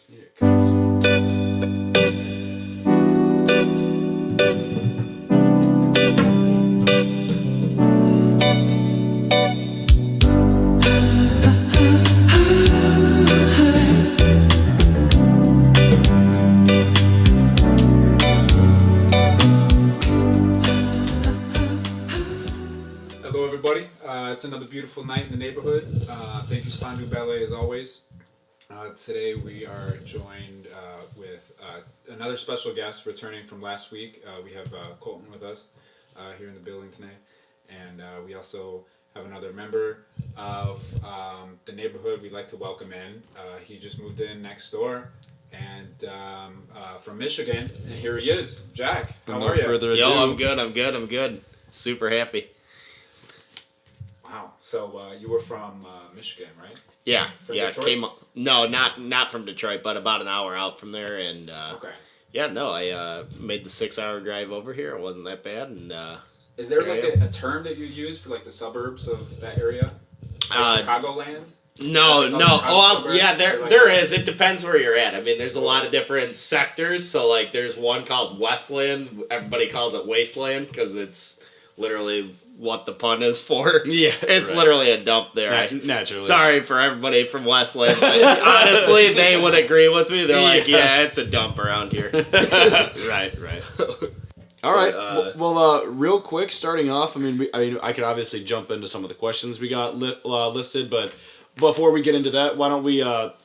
Here it comes. Hello, everybody. It's another beautiful night in the neighborhood. Thank you, Spandu Ballet, as always. Today we are joined with another special guest returning from last week. We have Colton with us here in the building tonight. And we also have another member of the neighborhood we'd like to welcome in. He just moved in next door and from Michigan. And here he is, Jack. How are you? Further ado. Yo, I'm good. Super happy. Wow. So you were from Michigan, right? Yeah, From yeah. Detroit? Not from Detroit, but about an hour out from there. And Okay. yeah, no, I made the 6-hour drive over here. It wasn't that bad. And Is there Yeah, like yeah. a term that you use for like the suburbs of that area? Like Uh, Chicagoland? no. Like those suburbs? Yeah, Is there like there that? is. It depends where you're at. I mean, there's a lot of different sectors. So like, there's one called Westland. Everybody calls it Wasteland because it's literally what the pun is for. Yeah, It's right. literally a dump there. Naturally. Sorry for everybody from Westland, but honestly, they would agree with me. They're like, yeah, it's a dump around here. Right. All right. But, Well, real quick, starting off. I mean, I could obviously jump into some of the questions we got listed, but before we get into that, why don't we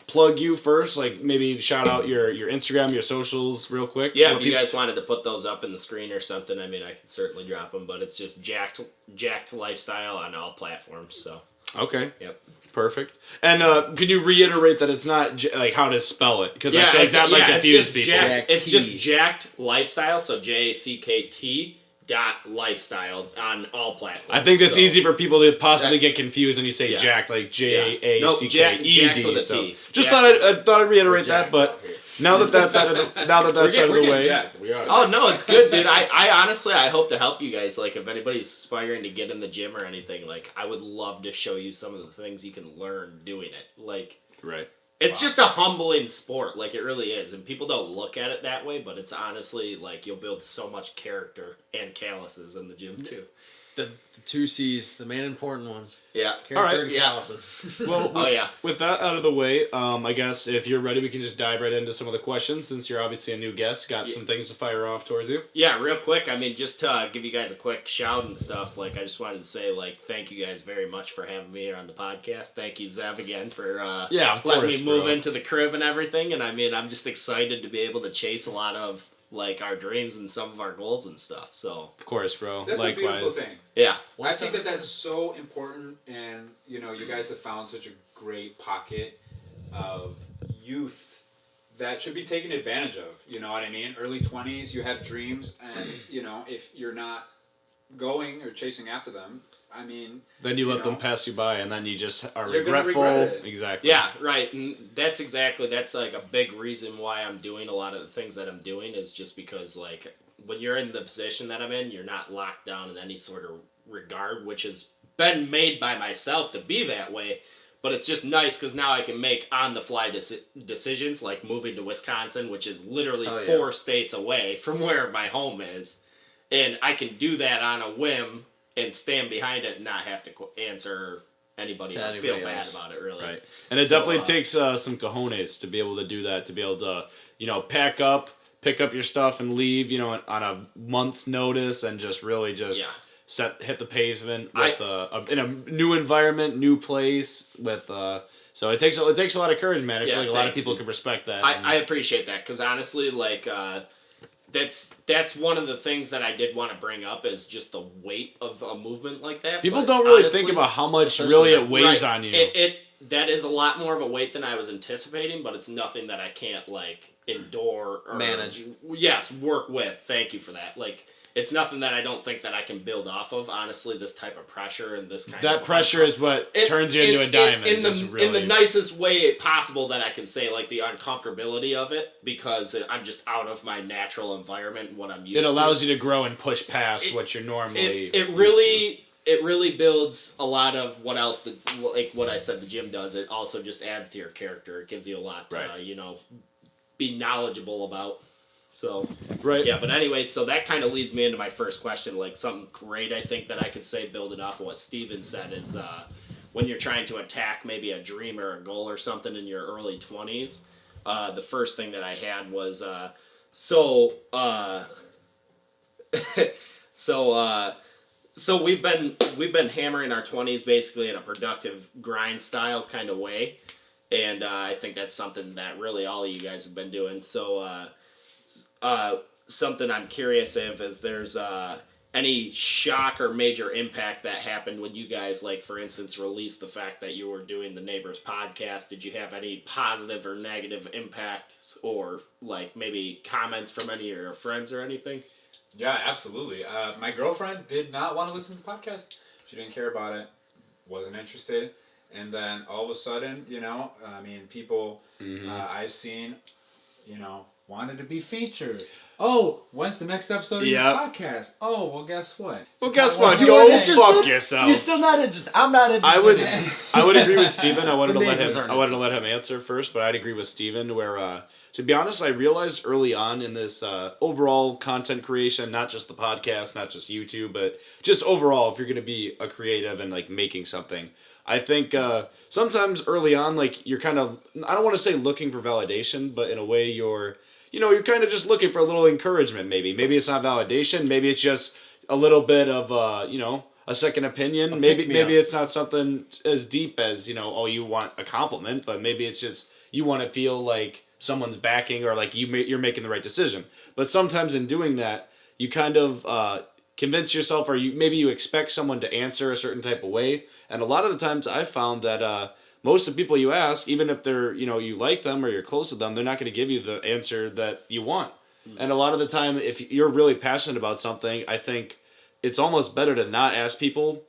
plug you first? Like maybe shout out your Instagram, your socials, real quick. Yeah, What if you peop- guys wanted to put those up in the screen or something, I mean, I could certainly drop them, but it's just Jack't Lifestyle on all platforms, so. Okay. Yep. Perfect. And could you reiterate that it's not like how to spell it? Because I think that might confuse people. It's just Jack't Lifestyle, so JACKT .lifestyle on all platforms. I think that's so. easy for people to possibly get confused when you say Yeah. jacked, like Jacked. Nope, Jacked with a So T. just Jacked. thought I'd reiterate that, Jacked but out here. now that that's out of the way. Jacked. We are. Oh no, it's good, dude. I honestly I hope to help you guys. Like, if anybody's aspiring to get in the gym or anything, like, I would love to show you some of the things you can learn doing it. Like, Right. it's just a humbling sport, like it really is, and people don't look at it that way. But it's honestly like you'll build so much character and calluses in the gym too. The two C's, the main important ones. Yeah. Character and yeah. calluses. Well, Oh yeah. with that out of the way, I guess if you're ready, we can just dive right into some of the questions. Since you're obviously a new guest, got some things to fire off towards you. Yeah, real quick. I mean, just to give you guys a quick shout and stuff. Like, I just wanted to say, like, thank you guys very much for having me here on the podcast. Thank you, Zev, again for Yeah, of letting course, me move bro. into the crib and everything. And I mean, I'm just excited to be able to chase a lot of like our dreams and some of our goals and stuff. So Of course, bro. That's a beautiful Likewise. thing. yeah, I think that that's so important, and you guys have found such a great pocket of youth that should be taken advantage of. You know what I mean? Early 20s, you have dreams, and if you're not going or chasing after them, I mean, Then you let know. them pass you by, and then you just are You're gonna regretful. regret it. Exactly. yeah, right. And that's like a big reason why I'm doing a lot of the things that I'm doing is just because, like, when you're in the position that I'm in, you're not locked down in any sort of regard, which has been made by myself to be that way. But it's just nice because now I can make on-the-fly decisions, like moving to Wisconsin, which is literally Oh, yeah. 4 states away from where my home is. And I can do that on a whim and stand behind it and not have to answer anybody To or feel anybody bad else. about it, really. Right. And it So, definitely takes some cojones to be able to do that, to be able to, pack up, pick up your stuff and leave, on a month's notice and just really just hit the pavement with in a new environment, new place with so it takes a lot of courage, man. I feel like a lot of thanks. people can respect that. I appreciate that because honestly, like, that's one of the things that I did want to bring up is just the weight of a movement like that. People But don't really honestly, think about how much especially really it weighs right, on you. That is a lot more of a weight than I was anticipating, but it's nothing that I can't like endure or Manage. Yes, work with. Thank you for that. Like, it's nothing that I don't think that I can build off of. Honestly, this type of pressure and this kind That of pressure is what turns you into a diamond. in That's the nicest way possible that I can say, like the uncomfortability of it, because I'm just out of my natural environment and what I'm used to. it allows you to grow and push past what you're normally. It really builds a lot of what else like what I said the gym does. It also just adds to your character. It gives you a lot to Right. be knowledgeable about. So, Right. yeah, but anyway, so that kind of leads me into my first question. Like, something great I think that I could say building off of what Steven said is when you're trying to attack maybe a dream or a goal or something in your early 20s, the first thing that I had was, so we've been hammering our 20s basically in a productive grind style kind of way, and I think that's something that really all of you guys have been doing. So something I'm curious if is there's any shock or major impact that happened when you guys, like, for instance, released the fact that you were doing the Neighbors podcast. Did you have any positive or negative impacts, or like maybe comments from any of your friends or anything? Yeah, absolutely. My girlfriend did not want to listen to the podcast. She didn't care about it, wasn't interested. And then all of a sudden, people I've seen, wanted to be featured. Oh, when's the next episode of your podcast? Oh, well, guess what? Well, guess Well, what? you Go weren't fuck yourself. You're still not interested. I'm not interested. I would agree with Steven. I wanted The to let neighbors him. aren't I wanted to let him answer first, but I'd agree with Steven where. To be honest, I realized early on in this overall content creation, not just the podcast, not just YouTube, but just overall, if you're going to be a creative and like making something, I think sometimes early on, like you're kind of, I don't want to say looking for validation, but in a way you're kind of just looking for a little encouragement. Maybe it's not validation. Maybe it's just a little bit of a second opinion. Maybe it's not something as deep as you want a compliment, but maybe it's just you want to feel like someone's backing or like you're making the right decision. But sometimes in doing that, you kind of convince yourself, or you expect someone to answer a certain type of way. And a lot of the times I've found that most of the people you ask, even if they're, you like them or you're close to them, they're not going to give you the answer that you want. And a lot of the time, if you're really passionate about something, I think it's almost better to not ask people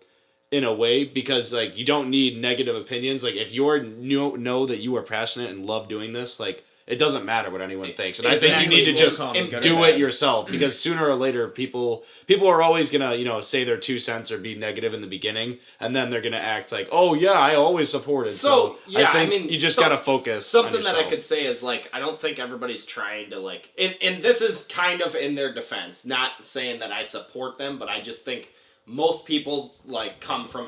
in a way, because like you don't need negative opinions. Like if you know that you are passionate and love doing this, like it doesn't matter what anyone thinks. And Exactly. I think you need to just do it yourself, because sooner or later people are always gonna say their 2 cents or be negative in the beginning, and then they're gonna act like, oh yeah, I always supported. So yeah, I think you just gotta focus. Something on yourself. that I could say is like I don't think everybody's trying to like, and this is kind of in their defense, not saying that I support them, but I just think most people like come from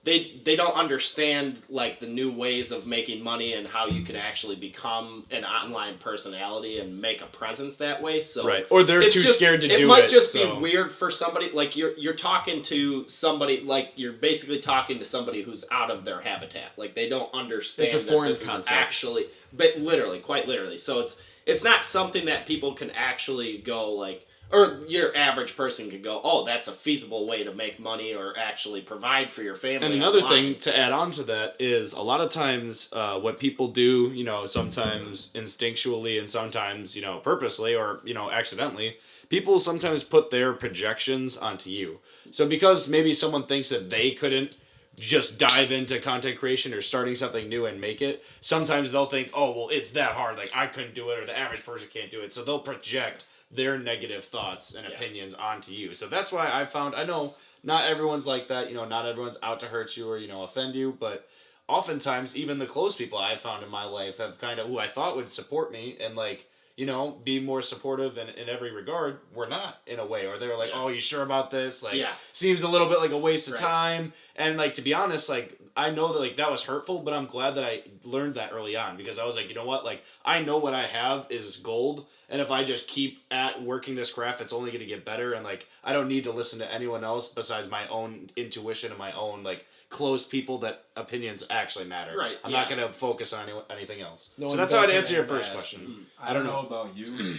they don't understand like the new ways of making money and how you can actually become an online personality and make a presence that way. So right, or they're too scared to do it. It might just be weird for somebody, like you're talking to somebody, like you're basically talking to somebody who's out of their habitat. Like they don't understand It's a foreign that this concept. is actually, but literally, quite literally. So it's not something that people can actually go like, or your average person could go, oh, that's a feasible way to make money or actually provide for your family. And another online. thing to add on to that is a lot of times what people do, sometimes instinctually and sometimes, purposely or, accidentally, people sometimes put their projections onto you. So because maybe someone thinks that they couldn't just dive into content creation or starting something new and make it, sometimes they'll think, oh, well, it's that hard. Like, I couldn't do it, or the average person can't do it. So they'll project their negative thoughts and opinions onto you. So that's why I know not everyone's like that, not everyone's out to hurt you or, offend you, but oftentimes even the close people I've found in my life have kind of, who I thought would support me and like, be more supportive in every regard, were not in a way. Or they were like, oh, you sure about this? Like, seems a little bit like a waste of time. And like, to be honest, like, I know that like that was hurtful, but I'm glad that I learned that early on, because I was like, you know what? Like, I know what I have is gold. And if I just keep at working this craft, it's only going to get better. And like, I don't need to listen to anyone else besides my own intuition and my own like close people that opinions actually matter. Right. I'm not going to focus on anything else. No So one that's how I'd does answer your it. first question. I don't know about you,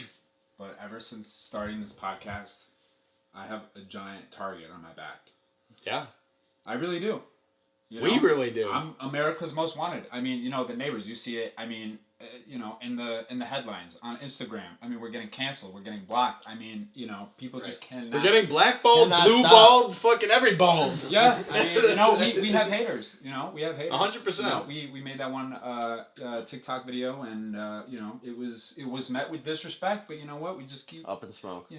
but ever since starting this podcast, I have a giant target on my back. Yeah. I really do. We really do. I'm America's Most Wanted. I mean, the neighbors, you see it. I mean, in the headlines on Instagram. I mean, we're getting canceled. We're getting blocked. I mean, people just cannot. We're getting blackballed, Cannot blue stop. balled, fucking every balled. Yeah, I mean, we have haters. We have haters. 100%. We made that one TikTok video, and it was met with disrespect. But you know what? We just keep Up in smoke.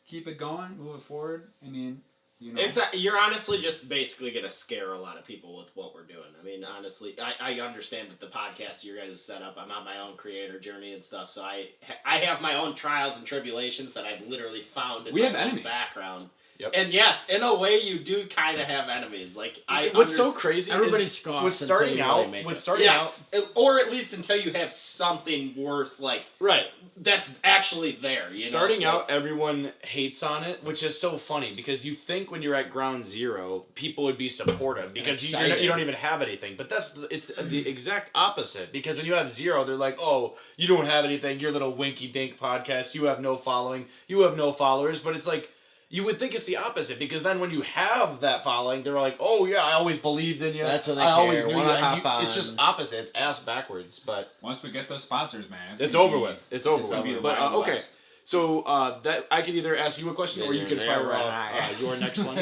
keep it going, move it forward. I mean, You know? You're honestly just basically gonna scare a lot of people with what we're doing. I mean, honestly, I understand that the podcast you guys set up. I'm on my own creator journey and stuff, so I have my own trials and tribulations that I've literally found in We my have own enemies. background. Yep. And yes, in a way, you do kind of have enemies. Like What's so crazy Everybody is scoffs with starting until you really out, make with it. starting out, yes, or at least until you have something worth like right. that's actually there. You Starting know? out, everyone hates on it, which is so funny because you think when you're at ground zero, people would be supportive because you don't even have anything. But it's the exact opposite because when you have zero, they're like, oh, you don't have anything. Your little winky dink podcast. You have no following. You have no followers. But it's like, you would think it's the opposite because then when you have that following, they're like, "Oh yeah, I always believed in you. That's when they I always care, knew wanna you." And hop on. it's just opposite. It's ass backwards. But Once we get those sponsors, man, it's gonna over be- with. It's over It's gonna with. be the But Wild okay, West. so that I could either ask you a question or you could fire off your next one.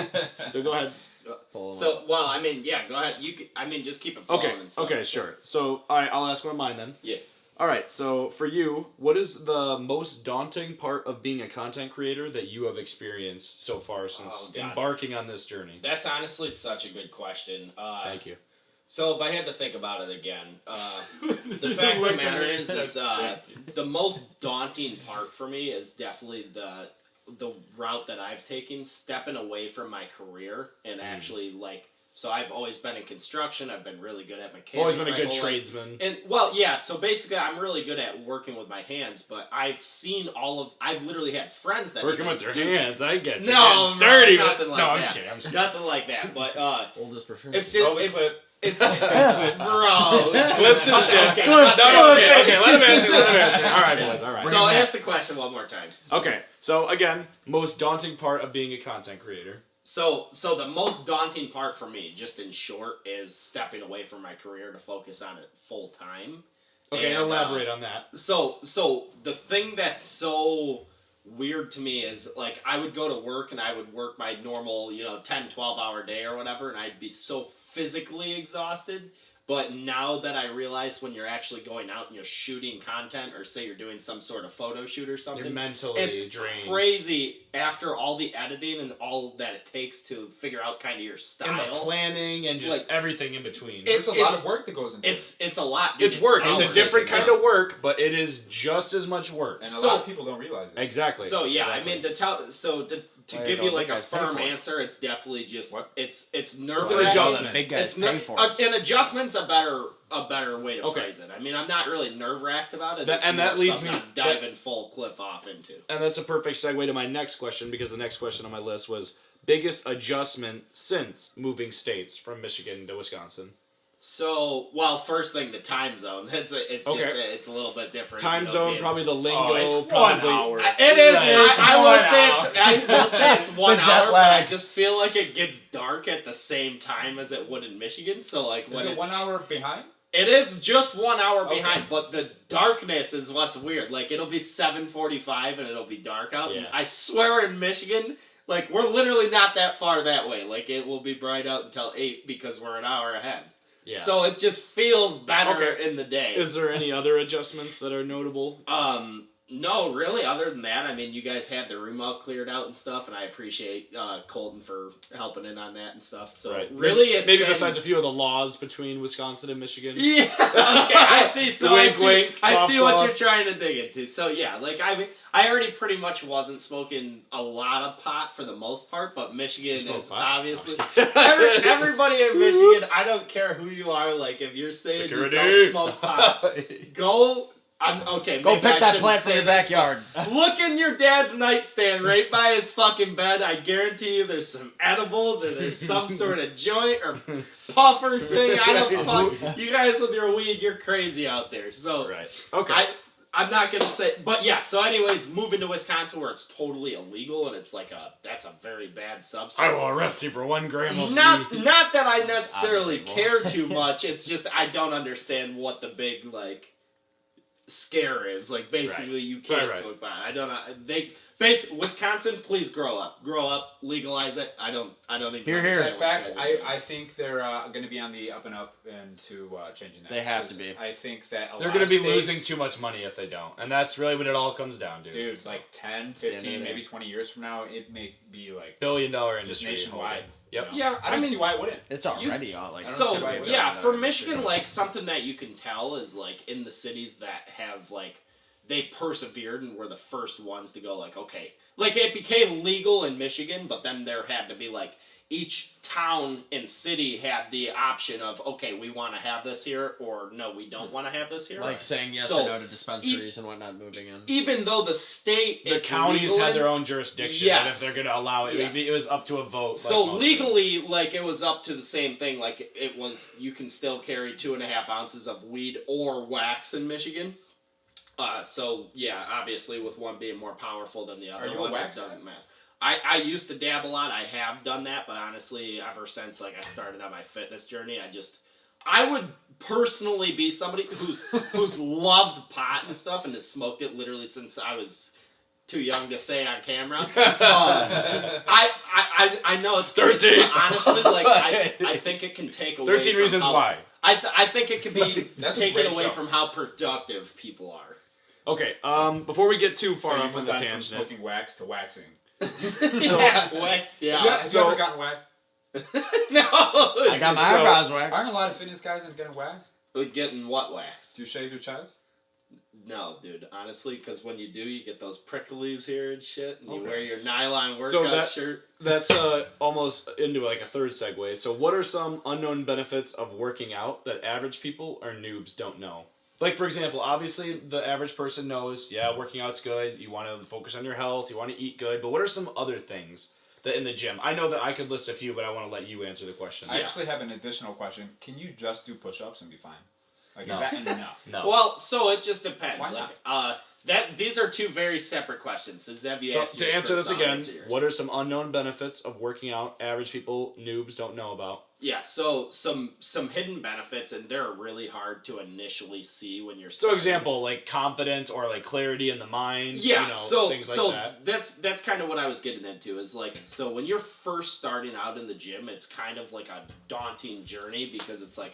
So go ahead. So, well, I mean, yeah, go ahead. Just keep it flowing Okay. and stuff. Okay. Sure. So all right, I'll ask one of mine then. Yeah. All right. So for you, what is the most daunting part of being a content creator that you have experienced so far since God. embarking on this journey? That's honestly such a good question. Thank you. So if I had to think about it again, the fact of the matter is the most daunting part for me is definitely the route that I've taken, stepping away from my career and actually like. So I've always been in construction. I've been really good at mechanics. Always been a my good whole life. tradesman. And well, yeah. So basically, I'm really good at working with my hands. But I've seen I've literally had friends that Working even with their do- hands, I get you. No, Getting sturdy. nothing like no, that. I'm just kidding. I'm just kidding. Nothing like that. But Oldest preferred. it's Roll the clip. It's bro. Clip to the shit. Okay, No, let's no, go. okay, let him answer. Let him answer. All right, boys. All right. So ask the question one more time. Okay, so again, most daunting part of being a content creator. So the most daunting part for me, just in short, is stepping away from my career to focus on it full time. Okay, And, elaborate on that. So the thing that's so weird to me is like I would go to work and I would work my normal 10, 12-hour day or whatever, and I'd be so physically exhausted. But now that I realize when you're actually going out and you're shooting content, or say you're doing some sort of photo shoot or something, You're mentally it's drained. crazy after all the editing and all that it takes to figure out kind of your style. And the planning and just Like, everything in between. There's a lot it's- of work that goes into it. It's a lot. Dude. It's work. It's hours. a different kind It's- of work, but it is just as much work. And a so- lot of people don't realize it. Exactly. So yeah, Exactly. I mean to Well, give you you know, like big a guys pay firm for it. answer, it's definitely just What? it's It's an nerve-wracking. adjustment. Big guys It's pay for it. an adjustment's a better way to Okay. phrase it. I mean, I'm not really nerve-wracked about it. That- It's and more that leads something me- I'm diving full cliff off into. And that's a perfect segue to my next question, because the next question on my list was biggest adjustment since moving states from Michigan to Wisconsin. So, well, first thing, the time zone. It's a little bit different. Time you know, zone, being- probably the lingo, it's 1 probably. hour. It is. It's I will 1 say hour. I will say it's 1 The jet hour, but lag. I just feel like it gets dark at the same time as it would in Michigan. So like Is when it it's 1 hour behind? it is just 1 hour Okay. behind, but the darkness is what's weird. Like it'll be 7:45 and it'll be dark out. And Yeah. I swear in Michigan, like we're literally not that far that way. Like it will be bright out until 8 because we're an hour ahead. Yeah. So it just feels better Okay. in the day. Is there any other adjustments that are notable? No, really. Other than that, I mean, you guys had the room all cleared out and stuff, and I appreciate Colton for helping in on that and stuff. So really, it's maybe been... besides a few of the laws between Wisconsin and Michigan. Yeah. Okay, I see. So Wink, I see. wink, I cough, see what cough. you're trying to dig into. So yeah, like I already pretty much wasn't smoking a lot of pot for the most part, but Michigan smoke is pot? obviously No, I'm just kidding. everybody in Michigan. I don't care who you are. Like if you're saying Security. you don't smoke pot, go. Okay, Go maybe pick I that shouldn't plant say from your this, backyard. but Look in your dad's nightstand right by his fucking bed. I guarantee you there's some edibles or there's some sort of joint or puffer thing. I don't fuck. You guys with your weed, you're crazy out there. So Right. Okay. I'm not gonna say, but yeah. So, anyways, moving to Wisconsin where it's totally illegal and it's like that's a very bad substance. I will arrest you for 1 gram of Not weed. that I necessarily Obviously. care too much. It's just I don't understand what the big like. scare is. Like, basically, you can't Right. smoke pot. I don't know. Wisconsin, please grow up. Grow up, legalize it. I don't even Here, understand That's what facts. you guys are I think they're going to be on the up and up into changing that. They have to Because be. I think that They're going to be losing too much money if they don't. And that's really what it all comes down to. Dude, like 10, 15, Yeah, maybe 20 years from now, it may be like billion-dollar just industry. nationwide. Yep. You know? Yeah, I don't I see mean- why it wouldn't. It's already all like. So see why it yeah, doesn't. for Michigan, like something that you can tell is like in the cities that have like they persevered and were the first ones to go like, okay, like it became legal in Michigan, but then there had to be like each town and city had the option of, okay, we want to have this here, or no, we don't want to have this here. Like saying yes So, or no to dispensaries and whatnot moving in. Even though the state, The it's counties legal had in, their own jurisdiction, Yes. and if they're going to allow it, Yes. it was up to a vote. So like most legally, like it was up to the same thing. Like it was, you can still carry 2.5 ounces of weed or wax in Michigan. So yeah, obviously with one being more powerful than the other, Are you a one, wax it doesn't guy? matter. I used to dab a lot. I have done that, but honestly, ever since like I started on my fitness journey, I would personally be somebody who's loved pot and stuff and has smoked it literally since I was too young to say on camera. I know it's crazy, 13. but honestly, like I think it can take away 13 from reasons how, why. I think it can be That's a taken great away show. from how productive people are. Okay, before we get too far So off you've on the gone from tangent. smoking wax to waxing. Yeah, wax, yeah. Have so- you ever gotten waxed? No, I got my So- eyebrows Aren't waxed. a lot of fitness guys that getting waxed? Getting what waxed? Do you shave your chest? No, dude. Honestly, because when you do, you get those pricklies here and shit, and you Okay. wear your nylon workout So that- shirt. That's almost into like a third segue. So, what are some unknown benefits of working out that average people or noobs don't know? Like, for example, obviously the average person knows, yeah, working out's good. You want to focus on your health. You want to eat good. But what are some other things that in the gym? I know that I could list a few, but I want to let you answer the question. I actually have an additional question. Can you just do push-ups and be fine? Like, No. is that enough? No. Well, so it just depends. Why Like, these are two very separate questions. So Zev, you So, asked to yours answer first, this I'll again, answer yours. what are some unknown benefits of working out average people, noobs don't know about? Yeah, so some hidden benefits, and they're really hard to initially see when you're. So, starting. example, like confidence or like clarity in the mind. Yeah, you know, so things so like that. that's kind of what I was getting into is like, so when you're first starting out in the gym, it's kind of like a daunting journey because it's like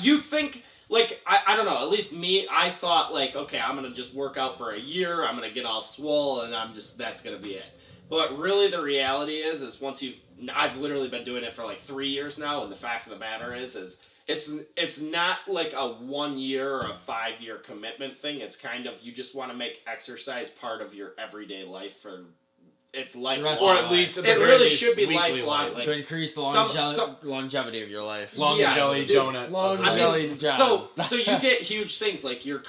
you think like I don't know, at least me, I thought like, okay, I'm gonna just work out for a year, I'm gonna get all swole, and that's gonna be it. But really, the reality is I've literally been doing it for like 3 years now, and the fact of the matter is it's not like a 1 year or a 5 year commitment thing. It's kind of, you just want to make exercise part of your everyday life for it's lifelong. rest Or of at least at the it very really least, should be weekly lifelong. life. Like, to increase the some- longevity of your life. Long Yes, jelly dude. donut. Long of jelly life. job. so you get huge things like your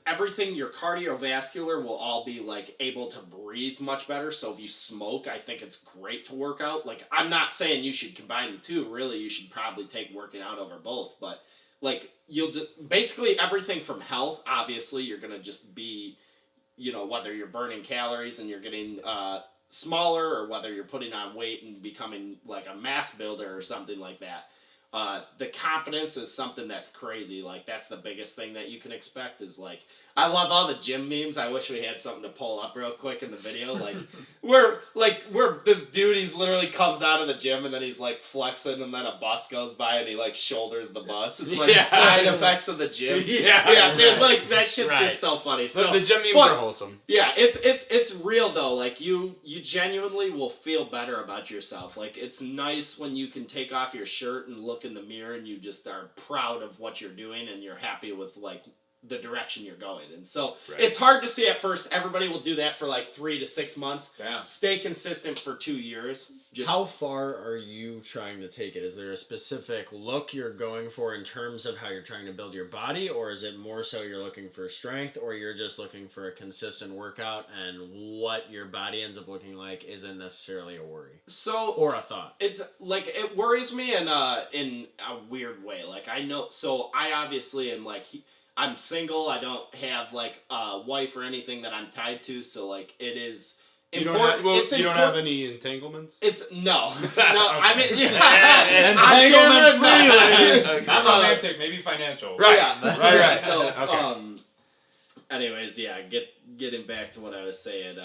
everything, your cardiovascular will all be like able to breathe much better. So if you smoke, I think it's great to work out. Like, I'm not saying you should combine the two. Really, you should probably take working out over both. But like, you'll just basically everything from health. Obviously, you're gonna just be, whether you're burning calories and you're getting smaller, or whether you're putting on weight and becoming like a mass builder or something like that. The confidence is something that's crazy. Like, that's the biggest thing that you can expect is like, I love all the gym memes. I wish we had something to pull up real quick in the video. Like, we're this dude, he's literally comes out of the gym and then he's like flexing, and then a bus goes by and he like shoulders the bus. It's like Yeah. side effects of the gym. Yeah. Dude, like that shit's Right. just so funny. So So the gym memes but- are wholesome. yeah, it's real though. Like, you genuinely will feel better about yourself. Like, it's nice when you can take off your shirt and look in the mirror and you just are proud of what you're doing and you're happy with like the direction you're going. And so Right. it's hard to see at first. Everybody will do that for like 3 to 6 months. Damn. Stay consistent for 2 years. Just How far are you trying to take it? Is there a specific look you're going for in terms of how you're trying to build your body, or is it more so you're looking for strength, or you're just looking for a consistent workout and what your body ends up looking like isn't necessarily a worry so or a thought? it's like, it worries me in a weird way. Like, I know, so I obviously am like, I'm single. I don't have like a wife or anything that I'm tied to. So like, it is You don't important. have, well, It's you don't important- have any entanglements? It's no. I mean, yeah. Entanglement On camera, no. free, ladies. Not romantic, maybe financial. Right. Yeah. Right. So, Okay. Anyways, yeah, getting back to what I was saying.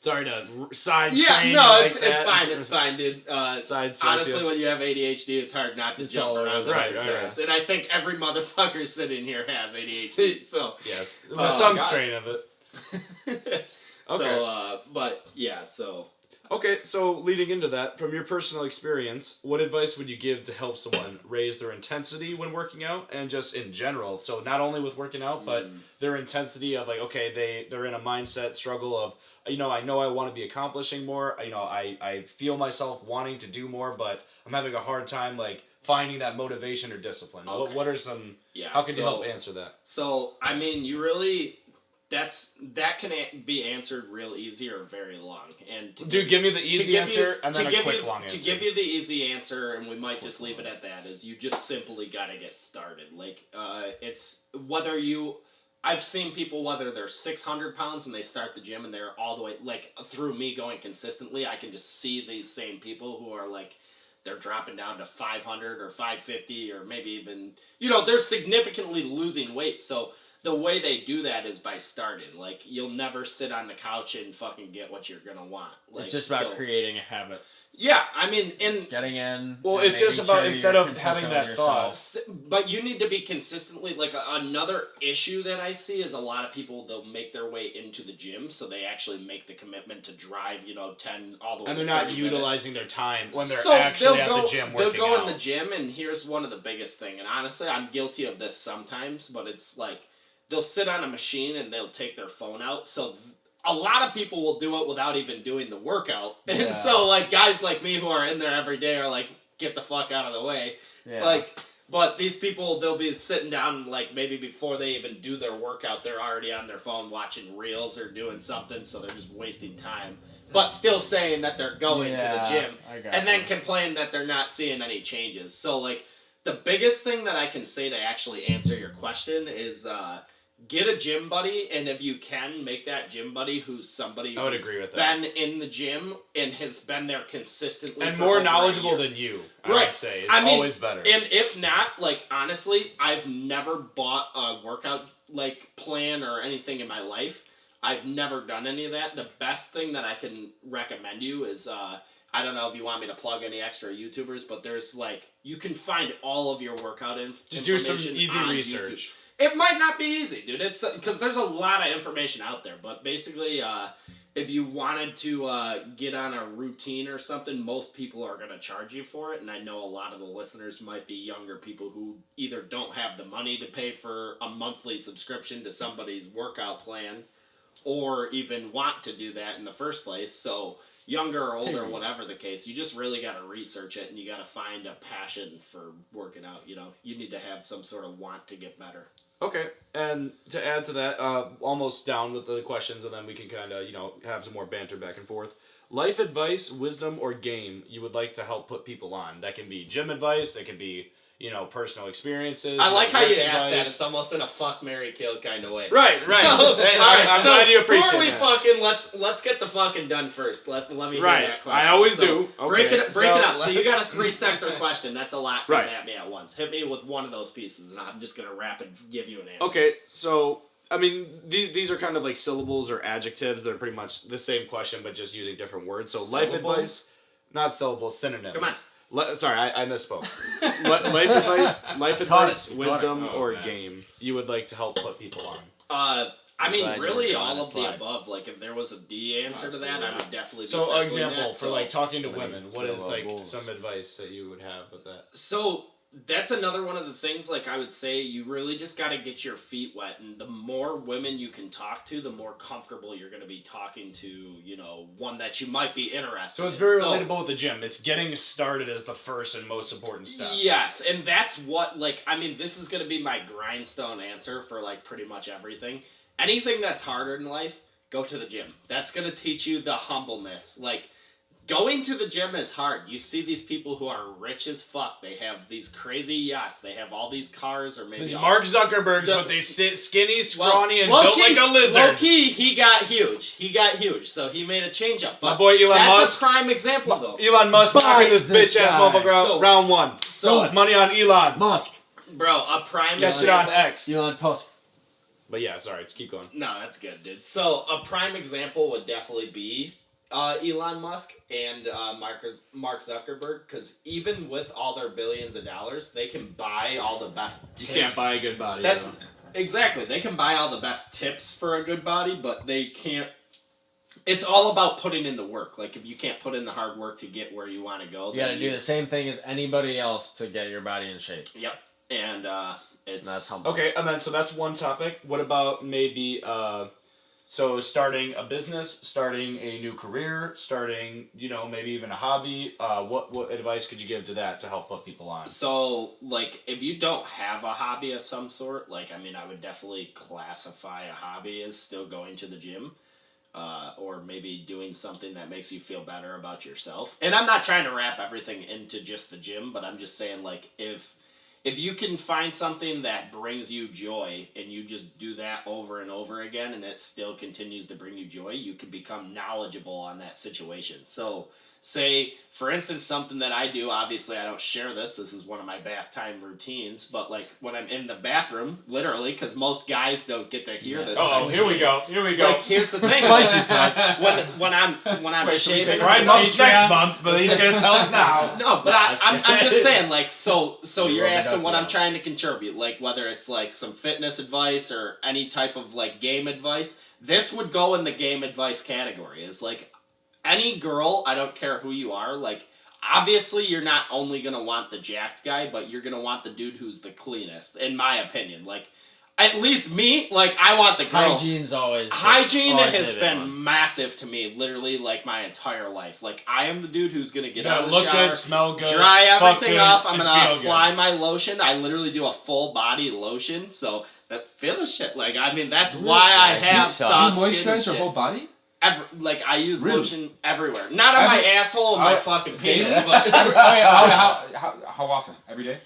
Sorry to side Yeah, train no, you like it's that. it's fine, dude. Sidestep Honestly, you. when you have ADHD, it's hard not to jump all around. over. Right, And I think every motherfucker sitting here has ADHD. So Yes, Oh, some God. strain of it. Okay. So, but yeah, so Okay, so leading into that, from your personal experience, what advice would you give to help someone raise their intensity when working out and just in general? So not only with working out, but their intensity of like, okay, they're in a mindset struggle of, I know I want to be accomplishing more. I feel myself wanting to do more, but I'm having a hard time like finding that motivation or discipline. Okay. What are some, yeah. how can you so- help answer that? So I mean, you really. That can be answered real easy or very long. And Dude, give me the easy answer and then a give quick you, long answer. To give you the easy answer, and we might just leave it at that, is you just simply gotta get started. Like, it's whether you. I've seen people, whether they're 600 pounds and they start the gym and they're all the way, like, through me going consistently, I can just see these same people who are like, they're dropping down to 500 or 550 or maybe even, they're significantly losing weight. So the way they do that is by starting. Like, you'll never sit on the couch and fucking get what you're gonna want. Like, It's just about creating a habit. Yeah, I mean, Just getting in. Well, and it's just making about sure instead you're of having consistent that with thought. yourself. But you need to be consistently, like, another issue that I see is a lot of people, they'll make their way into the gym, so they actually make the commitment to drive, 10 all the way And to they're not 30 utilizing their time when they're So actually they'll at go, the gym they'll working go out. in the gym, and here's one of the biggest thing, and honestly, I'm guilty of this sometimes, but it's like, they'll sit on a machine and they'll take their phone out, so a lot of people will do it without even doing the workout. Yeah. And so, like, guys like me who are in there every day are like, get the fuck out of the way. Yeah. Like, but these people, they'll be sitting down, like, maybe before they even do their workout, they're already on their phone watching reels or doing something, so they're just wasting time. But still saying that they're going to the gym. And then complain that they're not seeing any changes. So, like, the biggest thing that I can say to actually answer your question is, get a gym buddy, and if you can, make that gym buddy who's somebody I would who's agree with that. been in the gym and has been there consistently and for more over a knowledgeable year. than you, I Right. would say, is I mean, always better. And if not, like, honestly, I've never bought a workout, like, plan or anything in my life. I've never done any of that. The best thing that I can recommend you is, I don't know if you want me to plug any extra YouTubers, but there's, like, you can find all of your workout Just do some information easy on research. YouTube. It might not be easy, dude. It's because there's a lot of information out there. But basically, if you wanted to get on a routine or something, most people are going to charge you for it. And I know a lot of the listeners might be younger people who either don't have the money to pay for a monthly subscription to somebody's workout plan, or even want to do that in the first place. So younger or older, whatever the case, you just really got to research it, and you got to find a passion for working out. You need to have some sort of want to get better. Okay, and to add to that, almost down with the questions, and then we can kind of, have some more banter back and forth. Life advice, wisdom, or game you would like to help put people on. That can be gym advice, it could be, personal experiences. I like how you work asked that. advice. It's almost in a fuck, marry, kill kind of way. Right. So, Hey, alright, I'm so glad you appreciate before we that. fucking let's get the fucking done first. Let me hear Right. that question. I always So, do. Break Okay, it up. So let's- you got a 3-sector question. That's a lot coming Right. at me at once. Hit me with one of those pieces, and I'm just gonna rapid give you an answer. Okay, so I mean, these are kind of like syllables or adjectives. They're pretty much the same question, but just using different words. So life Syllables? advice, not syllables, synonyms. Come on. Sorry, I misspoke. life advice, wisdom, Oh, or man. game you would like to help put people on. I mean, glad you really, were all on of that the slide. above. Like, if there was a D answer to that, I would definitely be So, circling example that, for so- like talking to Too many women, what is like syllables. some advice that you would have with that? So that's another one of the things, like, I would say you really just got to get your feet wet, and the more women you can talk to, the more comfortable you're going to be talking to, one that you might be interested So it's in. very relatable with the gym. It's getting started as the first and most important step. Yes, and that's what, like, I mean, this is going to be my grindstone answer for, like, pretty much everything. Anything that's harder in life, go to the gym. That's going to teach you the humbleness. Like, going to the gym is hard. You see these people who are rich as fuck. They have these crazy yachts. They have all these cars, or maybe These all- Mark Zuckerbergs The- with these skinny, Well, scrawny, and built like a lizard. Low key, he got huge. So he made a change up. My boy Elon that's Musk. a prime example, though. Elon Musk Buy knocking this this bitch ass guy. motherfucker out So- round one. So, Money on Elon. Musk. bro, a prime Catch it on X. Elon Tusk. But yeah, sorry, keep going. No, that's good, dude. So a prime example would definitely be Elon Musk and Mark Zuckerberg, because even with all their billions of dollars, they can buy all the best You tips. can't buy a good body. That, though. exactly. They can buy all the best tips for a good body, but they can't. It's all about putting in the work. Like, if you can't put in the hard work to get where you want to go, You got to do the same thing as anybody else to get your body in shape. Yep. And it's... That's humble. Okay, and then so that's one topic. What about maybe so starting a business, starting a new career, starting maybe even a hobby? What advice could you give to that to help put people on? So, like, if you don't have a hobby of some sort, like, I mean, I would definitely classify a hobby as still going to the gym. Or maybe doing something that makes you feel better about yourself. And I'm not trying to wrap everything into just the gym, but I'm just saying, like, if you can find something that brings you joy and you just do that over and over again and it still continues to bring you joy, you can become knowledgeable on that situation. So, say, for instance, something that I do, obviously I don't share this is one of my bath time routines, but like when I'm in the bathroom, literally, because most guys don't get to hear this. Oh, here we go. Like, here's the thing. Spicy time. When I'm shaving, Right, next month, but he's gonna tell us now. no, but I'm just saying, like, so you're Rub it asking up, what yeah. I'm trying to contribute, like whether it's like some fitness advice or any type of like game advice. This would go in the game advice category. Is like any girl, I don't care who you are, like obviously you're not only gonna want the jacked guy, but you're gonna want the dude who's the cleanest, in my opinion. Like, at least me, like, I want the girl. Hygiene's always... Hygiene always has the big been one. massive to me, literally, like, my entire life. Like, I am the dude who's gonna get You out gotta of the look shower, good, smell good, dry fuck everything good, off. I'm and gonna feel apply good. my lotion. I literally do a full body lotion, so that feel the shit. Like, I mean, that's why I have soft You skin and moisturize your shit. whole body? Like, I use Really? lotion everywhere. Not on my asshole and my fucking penis, but How often? Every day?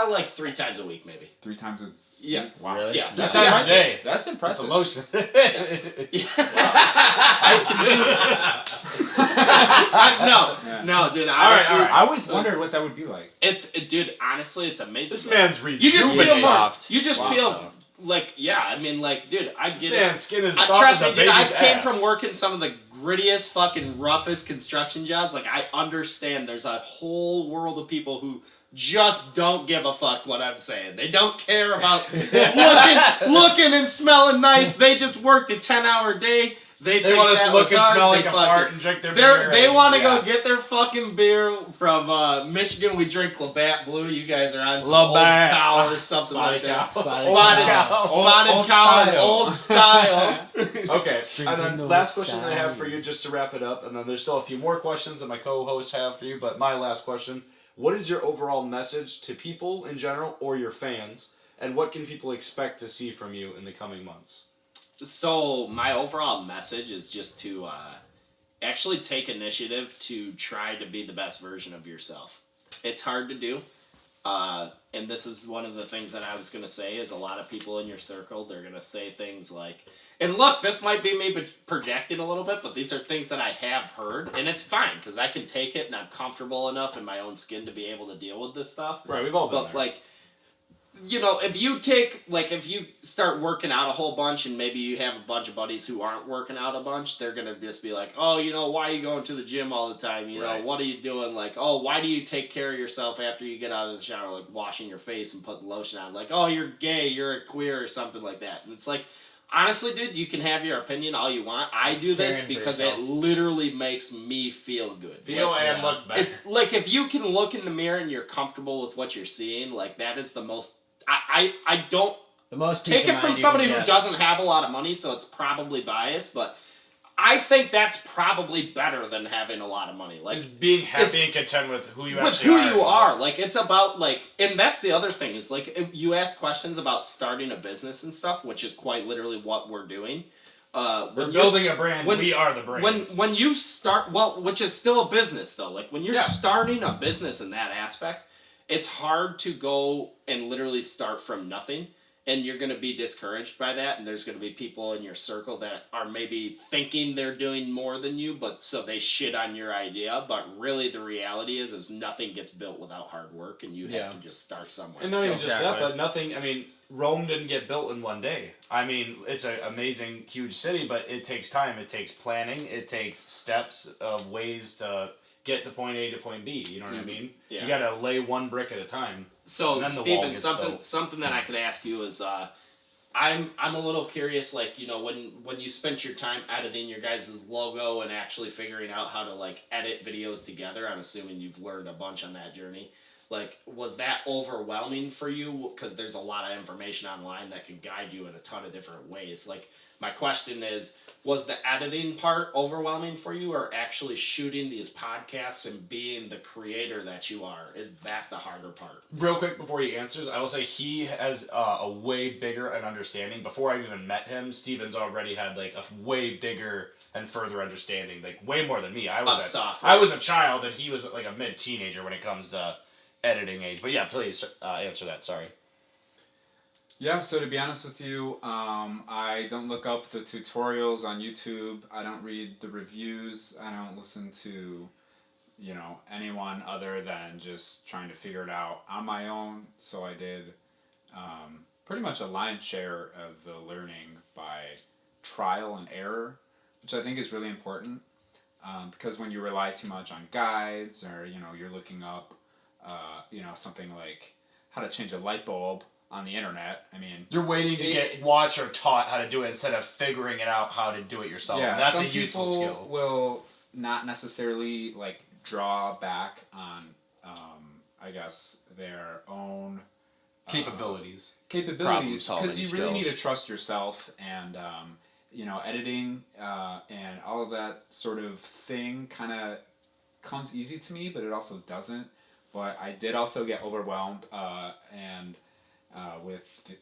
like 3 times a week, maybe. 3 times a Yeah. week? Wow. Really? Yeah. That's Times a impressive. day. That's impressive. lotion. No, dude. All Honestly, right. I always wondered what that would be like. dude. Honestly, it's amazing. This man's You just feel more. soft. You just Wow. feel like, yeah. I mean, like, dude, I This get man's it. skin is soft Trust as me, a dude. I baby's came ass. from working some of the grittiest, fucking roughest construction jobs. Like, I understand. There's a whole world of people who just don't give a fuck what I'm saying. They don't care about looking and smelling nice. They just worked a 10-hour day. They think They want us that to look was and hard. smell They like a fucking- fart and drink their beer. They want to Yeah. go get their fucking beer from Michigan. We drink Labatt Blue. You guys are on some Labatt. old cow or something like Spotted that. cow. Spotted cow. Spotted Old cow, style. old style. Okay, and then Drinking last old question that I have for style. you, just to wrap it up, and then there's still a few more questions that my co-hosts have for you, but my last question, what is your overall message to people in general, or your fans, and what can people expect to see from you in the coming months? So my overall message is just to actually take initiative to try to be the best version of yourself. It's hard to do. And this is one of the things that I was going to say is a lot of people in your circle, they're going to say things like, and look, this might be me projecting a little bit, but these are things that I have heard, and it's fine, because I can take it, and I'm comfortable enough in my own skin to be able to deal with this stuff. Right, we've all been But, there. like, you know, if you start working out a whole bunch and maybe you have a bunch of buddies who aren't working out a bunch, they're going to just be like, oh, you know, why are you going to the gym all the time? You know, Right. what are you doing? Like, oh, why do you take care of yourself after you get out of the shower? Like, washing your face and putting lotion on. Like, oh, you're gay, you're a queer or something like that. And it's like, honestly, dude, you can have your opinion all you want. I do this caring for because yourself. it literally makes me feel good. Feel Like, and look better. it's like if you can look in the mirror and you're comfortable with what you're seeing, like that is the most. I don't The most take peace it of from mind you somebody can who get. doesn't have a lot of money, so it's probably biased, but I think that's probably better than having a lot of money. Like, Just being happy it's- and content with who you with actually who are. you are. Like, it's about, like, and that's the other thing is, like, if you ask questions about starting a business and stuff, which is quite literally what we're doing. We're When you- building a brand. when- We are the brand. when you start, well, which is still a business though. Like when you're Yeah. starting a business in that aspect, it's hard to go and literally start from nothing, and you're going to be discouraged by that. And there's going to be people in your circle that are maybe thinking they're doing more than you, but so they shit on your idea. But really, the reality is nothing gets built without hard work, and you have Yeah. to just start somewhere. And not even So- just that, Exactly. but nothing. I mean, Rome didn't get built in one day. I mean, it's an amazing, huge city, but it takes time. It takes planning. It takes steps of ways to get to point A to point B. You know what I mean? Yeah. You got to lay one brick at a time. So, and then the wall Steven, gets something built. something that I could ask you is, I'm a little curious, like, you know, when you spent your time editing your guys' logo and actually figuring out how to, like, edit videos together, I'm assuming you've learned a bunch on that journey. Like, was that overwhelming for you? Because there's a lot of information online that can guide you in a ton of different ways. Like, my question is, was the editing part overwhelming for you, or actually shooting these podcasts and being the creator that you are? Is that the harder part? Real quick before he answers, I will say he has a way bigger an understanding. Before I've even met him, Steven's already had like a way bigger and further understanding, like way more than me. I was a child and he was like a mid-teenager when it comes to editing age. But yeah, please answer that. Sorry. Yeah, so to be honest with you, I don't look up the tutorials on YouTube. I don't read the reviews. I don't listen to, you know, anyone other than just trying to figure it out on my own. So I did pretty much a lion's share of the learning by trial and error, which I think is really important, because when you rely too much on guides, or, you know, you're looking up, you know, something like how to change a light bulb on the internet. I mean, you're waiting to get watched or taught how to do it instead of figuring it out how to do it yourself. yeah, That's some a useful people skill. will not necessarily like draw back on, I guess, their own Capabilities. because Problem-solving you really need to skills. trust yourself, and you know, editing and all of that sort of thing kind of comes easy to me, but it also doesn't. But I did also get overwhelmed, and with the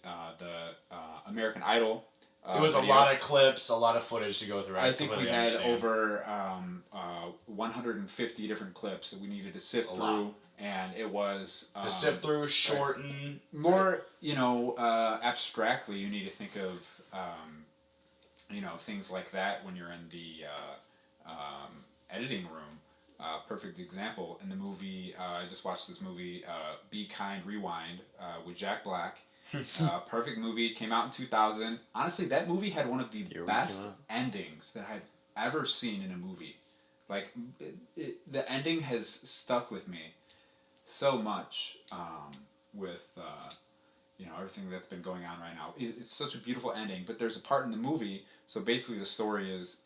American Idol. It was video. a lot of clips, a lot of footage to go through. I think we completely had understand. over 150 different clips that we needed to sift through, and it was to sift through, shorten. more, you know, abstractly. You need to think of, you know, things like that when you're in the editing room. Perfect example in the movie. I just watched this movie, Be Kind, Rewind, with Jack Black. Perfect movie, came out in 2000. Honestly, that movie had one of the best endings that I've ever seen in a movie. Like, the ending has stuck with me so much, with you know, everything that's been going on right now. It's such a beautiful ending, but there's a part in the movie. So basically, the story is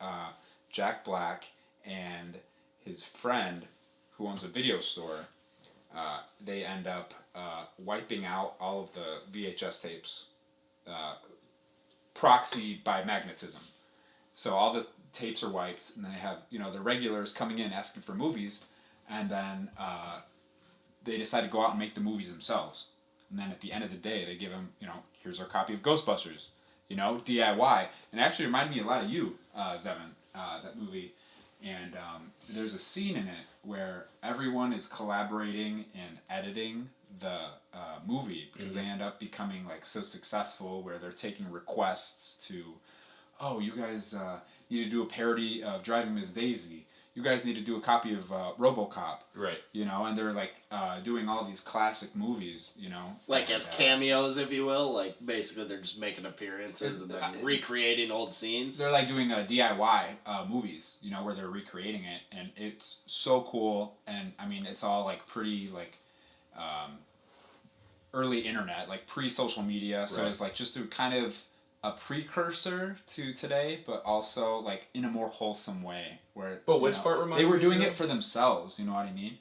Jack Black and his friend, who owns a video store. They end up wiping out all of the VHS tapes, proxy by magnetism. So all the tapes are wiped, and they have, you know, the regulars coming in asking for movies, and then they decide to go out and make the movies themselves. And then at the end of the day, they give them, you know, here's our copy of Ghostbusters, you know, DIY. And it actually reminded me a lot of you, Zeven, that movie. And there's a scene in it where everyone is collaborating and editing the movie, because they end up becoming like so successful, where they're taking requests to, oh, you guys need to do a parody of Driving Miss Daisy. You guys need to do a copy of RoboCop. Right. You know, and they're like doing all these classic movies, you know. Like, and, as cameos, if you will. Like, basically they're just making appearances and then recreating old scenes. They're like doing DIY movies, you know, where they're recreating it, and it's so cool. And I mean, it's all like pretty like early internet, like pre-social media. So it's like just a kind of a precursor to today, but also like in a more wholesome way. Where, But which part reminded they were you doing of? it for themselves, you know what I mean?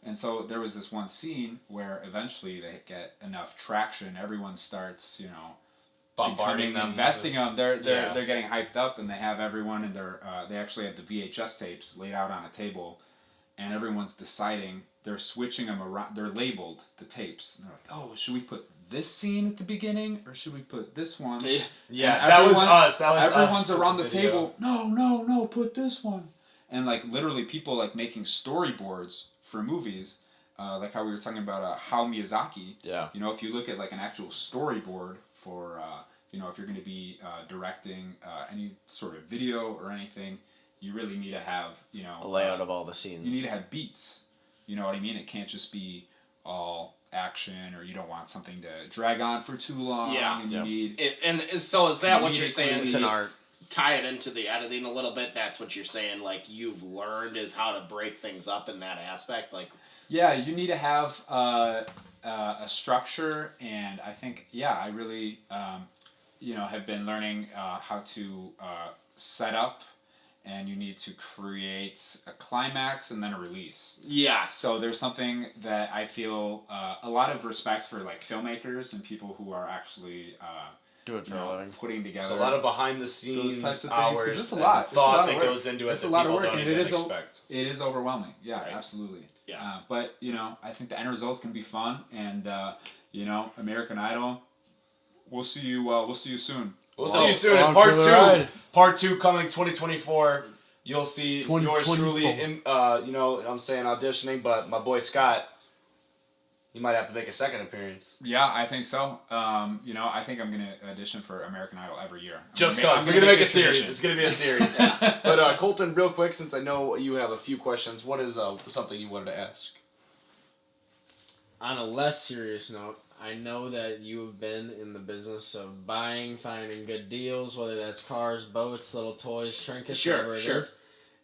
And so there was this one scene where eventually they get enough traction, everyone starts, you know, Bombarding them, investing them. They're Yeah. they're getting hyped up, and they have everyone in their. They actually have the VHS tapes laid out on a table, and everyone's deciding. They're switching them around. They're labeled, the tapes. And they're like, oh, should we put this scene at the beginning, or should we put this one? Yeah, And that was us. That was everyone's us around in the video. table. No, put this one. And like literally, people like making storyboards for movies, like how we were talking about Hayao Miyazaki. Yeah. You know, if you look at like an actual storyboard for, you know, if you're going to be directing any sort of video or anything, you really need to have, you know, A layout of all the scenes. you need to have beats. You know what I mean? It can't just be all action, or you don't want something to drag on for too long. Yeah. And you need. So is that You what need you're it saying? cleanly. It's an Just art. Tie it into the editing a little bit. That's what you're saying. Like you've learned is how to break things up in that aspect. Like Yeah, you need to have a structure, and I think I really have been learning how to set up, and you need to create a climax and then a release. yes. So there's something that I feel a lot of respect for, like filmmakers and people who are actually Do it for a living. putting together. There's a lot of behind the those scenes types of things, 'cause hours it's a and lot. It's a lot thought of that work. goes into it It's that a lot of people work, don't and even it is expect. It is overwhelming. Yeah, Right. absolutely. Yeah. But I think the end results can be fun, and American Idol. We'll see you. We'll see you soon. We'll So, see you soon in on part for the 2. ride. Part 2 coming 2024. You'll see yours 2024. truly in I'm saying auditioning, but my boy Scott, he might have to make a second appearance. Yeah, I think so. I think I'm gonna audition for American Idol every year. Just I'm cause we're gonna make a tradition. series. It's gonna be a series. But Colton, real quick, since I know you have a few questions, what is something you wanted to ask? On a less serious note, I know that you have been in the business of buying, finding good deals, whether that's cars, boats, little toys, trinkets, Sure, whatever it sure. is.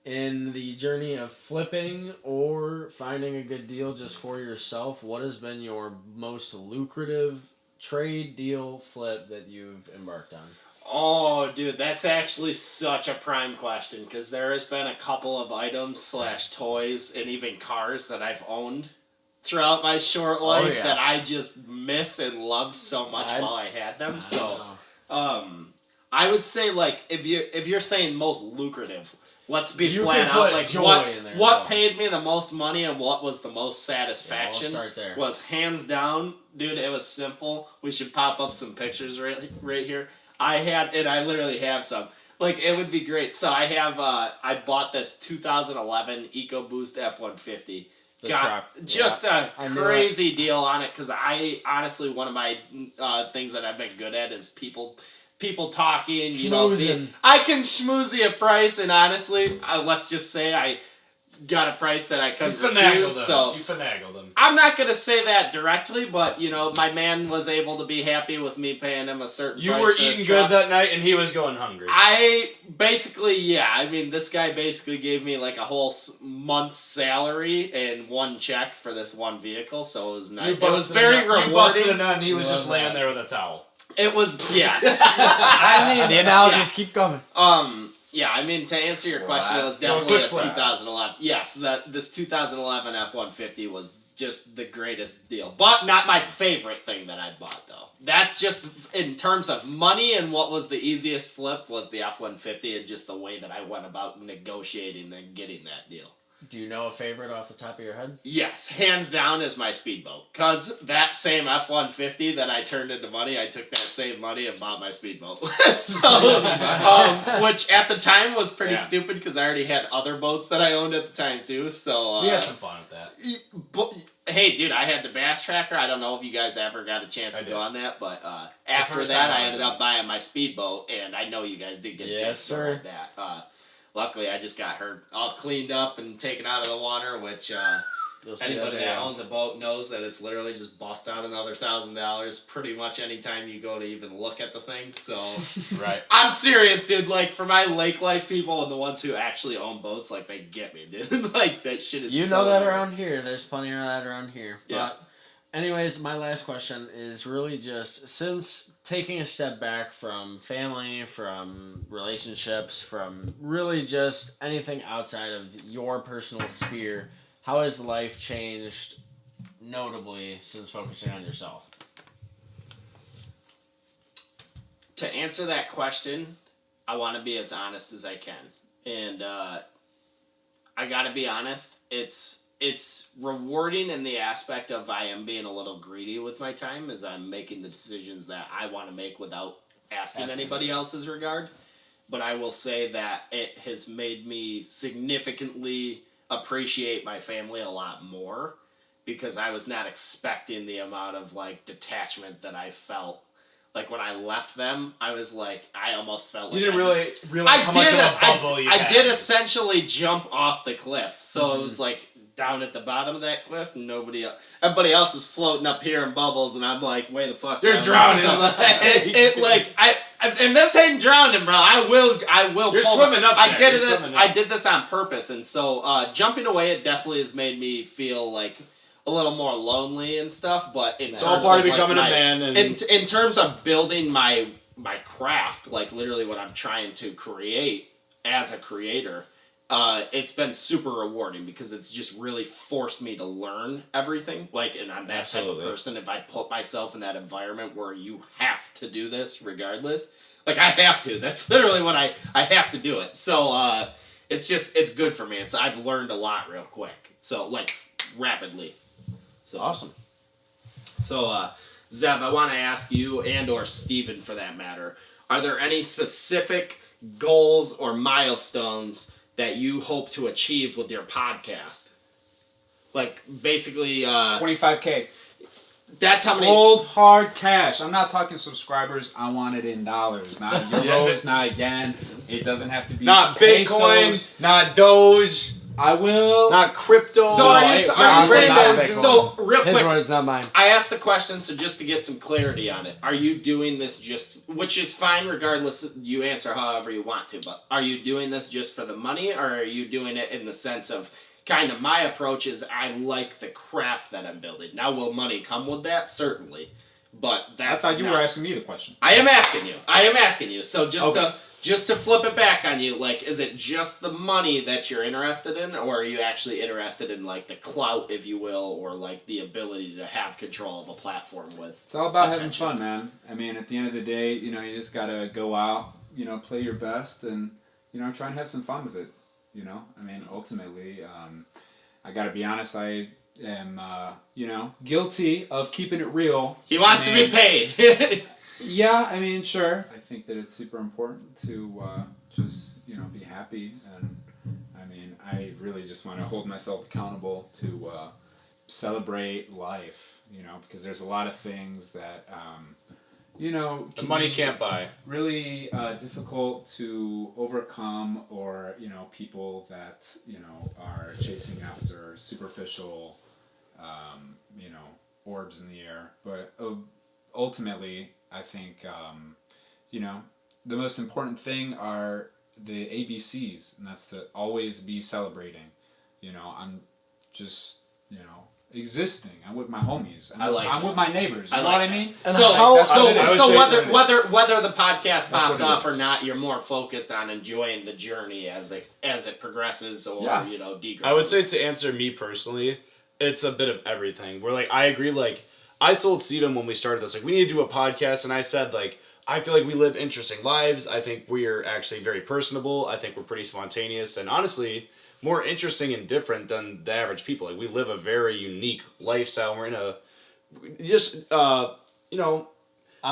In the journey of flipping or finding a good deal just for yourself, what has been your most lucrative trade, deal, flip that you've embarked on? Oh, dude, that's actually such a prime question because there has been a couple of items / toys and even cars that I've owned throughout my short life yeah. that I just miss and loved so much while I had them. I So, know. I would say like if you're saying most lucrative, let's be You flat can out put like joy in there, what though. paid me the most money and what was the most Yeah, satisfaction we'll start there. was hands down, dude. It was simple. We should pop up some pictures right here. I literally have some. Like it would be great. So I have I bought this 2011 EcoBoost F-150. The Got truck. just a I knew crazy deal on it because I honestly one of my things that I've been good at is people talking. Schmoozing. I can schmoozy a price, and honestly, let's just say I got a price that I couldn't refuse. So you finagled them. I'm not gonna say that directly, but my man was able to be happy with me paying him a certain You price were for this eating truck. good that night, and he was going hungry. I basically, I mean, this guy basically gave me like a whole month's salary and one check for this one vehicle, so it was nice. It was very You busted a rewarding. nut, and he was Love just laying that. there with a towel. It was, yes. I mean, the analogies keep coming. Yeah, I mean, to answer your question, it was So definitely quick a flat. 2011. Yes, this 2011 F-150 was just the greatest deal. But not my favorite thing that I bought, though. That's just, in terms of money and what was the easiest flip was the F-150 and just the way that I went about negotiating and getting that deal. Do you know a favorite off the top of your head? Yes, hands down is my speedboat. Because that same F-150 that I turned into money, I took that same money and bought my speedboat. Which at the time was pretty stupid because I already had other boats that I owned at the time too. So We had some fun with that. hey, dude, I had the Bass Tracker. I don't know if you guys ever got a chance to I go did. on that, but after first that, time I I was ended on up buying my speedboat, and I know you guys did get a Yes, chance to go sir. on that. Luckily, I just got her all cleaned up and taken out of the water, which You'll see anybody that that video. owns a boat knows that it's literally just bust out another $1,000 pretty much anytime you go to even look at the thing. So Right. I'm serious, dude. Like for my lake life people and the ones who actually own boats, like they get me, dude. Like that shit is. You so know that annoying. around here. There's plenty of that around here. Yeah. But anyways, my last question is really just since taking a step back from family, from relationships, from really just anything outside of your personal sphere, how has life changed notably since focusing on yourself? To answer that question, I want to be as honest as I can. And I got to be honest, it's rewarding in the aspect of I am being a little greedy with my time as I'm making the decisions that I want to make without asking anybody else's regard. But I will say that it has made me significantly appreciate my family a lot more because I was not expecting the amount of like detachment that I felt. Like when I left them, I was like, I almost felt like You didn't I really just- realize how much of a bubble you I had. did essentially jump off the cliff. So it was like down at the bottom of that cliff, and everybody else is floating up here in bubbles, and I'm like, way the fuck. You're down. drowning. So, and this ain't drowning, bro. I will. You're swimming up I there. did I did this on purpose, and so jumping away, it definitely has made me feel like a little more lonely and stuff. But it's all part of becoming a man. And in terms of building my craft, like literally what I'm trying to create as a creator, it's been super rewarding because it's just really forced me to learn everything. Like, and I'm that type of person. If I put myself in that environment where you have to do this regardless, like I have to. That's literally what I have to do it. So it's good for me. I've learned a lot real quick. So like rapidly. So awesome. So Zev, I want to ask you and or Steven for that matter, are there any specific goals or milestones that you hope to achieve with your podcast? Like basically 25K. That's how many Cold hard cash. I'm not talking subscribers. I want it in dollars, not euros, not yen. It doesn't have to be not Bitcoin, pesos. not Doge, I will. not crypto. So are you saying not that? Bitcoin. So real His quick, words, not mine. I asked the question so just to get some clarity on it. Are you doing this which is fine regardless, you answer however you want to, but are you doing this just for the money, or are you doing it in the sense of kind of my approach is I like the craft that I'm building. Now will money come with that? Certainly. But I that's thought you were asking me the question. I am asking you. So just to flip it back on you, like, is it just the money that you're interested in, or are you actually interested in, like, the clout, if you will, or, like, the ability to have control of a platform with It's all about attention? having fun, man. I mean, at the end of the day, you just gotta go out, play your best, and try and have some fun with it. I mean, ultimately, I gotta be honest. I am, guilty of keeping it real. He wants to be paid. Yeah, I mean, sure. I think that it's super important to just be happy, and I mean, I really just want to hold myself accountable to celebrate life. Because there's a lot of things that the money can't buy. Really difficult to overcome, or people that are chasing after superficial orbs in the air. But ultimately, I think the most important thing are the ABCs, and that's to always be celebrating. I'm just existing. I'm with my homies. I'm with my neighbors. You know what I mean? So whether the podcast pops off or not, you're more focused on enjoying the journey as it progresses or degresses. I would say, to answer me personally, it's a bit of everything. Where I agree. I told Steven when we started this, we need to do a podcast, and I said I feel like we live interesting lives. I think we're actually very personable. I think we're pretty spontaneous, and honestly, more interesting and different than the average people. We live a very unique lifestyle. We're in a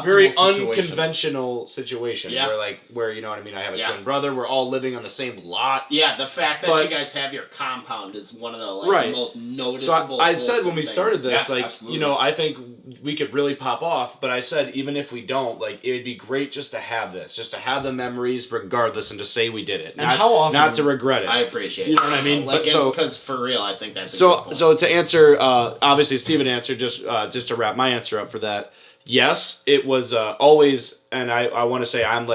very unconventional situation. Yeah. Where you know what I mean. I have a twin brother. We're all living on the same lot. Yeah, the fact that you guys have your compound is one of the most noticeable. So I said when we things. started this, absolutely. I think we could really pop off. But I said even if we don't, it would be great just to have this, just to have the memories, regardless, and to say we did it. And how often? Not to regret it. I appreciate. You know what I mean? Because for real, I think that's a so. good point. So to answer, obviously Steven answered just to wrap my answer up for that. Yes, it was always, and I want to say I'm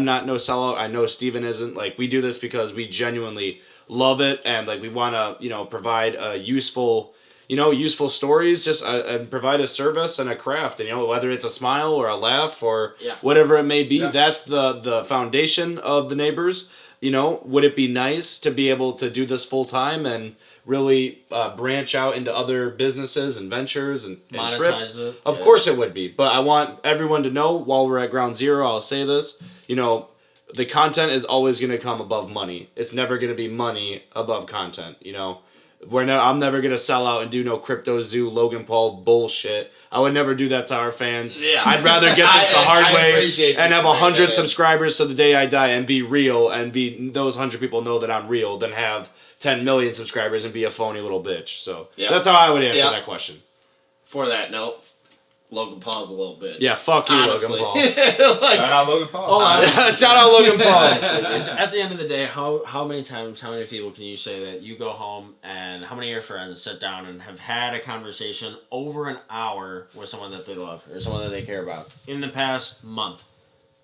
not no sellout. I know Steven isn't. We do this because we genuinely love it, and we want to provide useful stories, just and provide a service and a craft, and whether it's a smile or a laugh or whatever it may be. Yeah. That's the foundation of the Neighbors. Would it be nice to be able to do this full time and really branch out into other businesses and ventures and trips? Of course it would be. But I want everyone to know, while we're at ground zero, I'll say this, the content is always going to come above money. It's never going to be money above content, I'm never going to sell out and do no Crypto Zoo, Logan Paul bullshit. I would never do that to our fans. Yeah. I'd rather get this the hard way and have 100 subscribers to the day I die and be real and be those 100 people know that I'm real than have 10 million subscribers and be a phony little bitch. So that's how I would answer that question. For that note, Logan Paul's a little bitch. Yeah, fuck you, honestly. Logan Paul. Like, Shout out Logan Paul. Shout out Logan Paul. It's, at the end of the day, how many times, how many people can you say that you go home and how many of your friends sit down and have had a conversation over an hour with someone that they love or someone that they care about in the past month?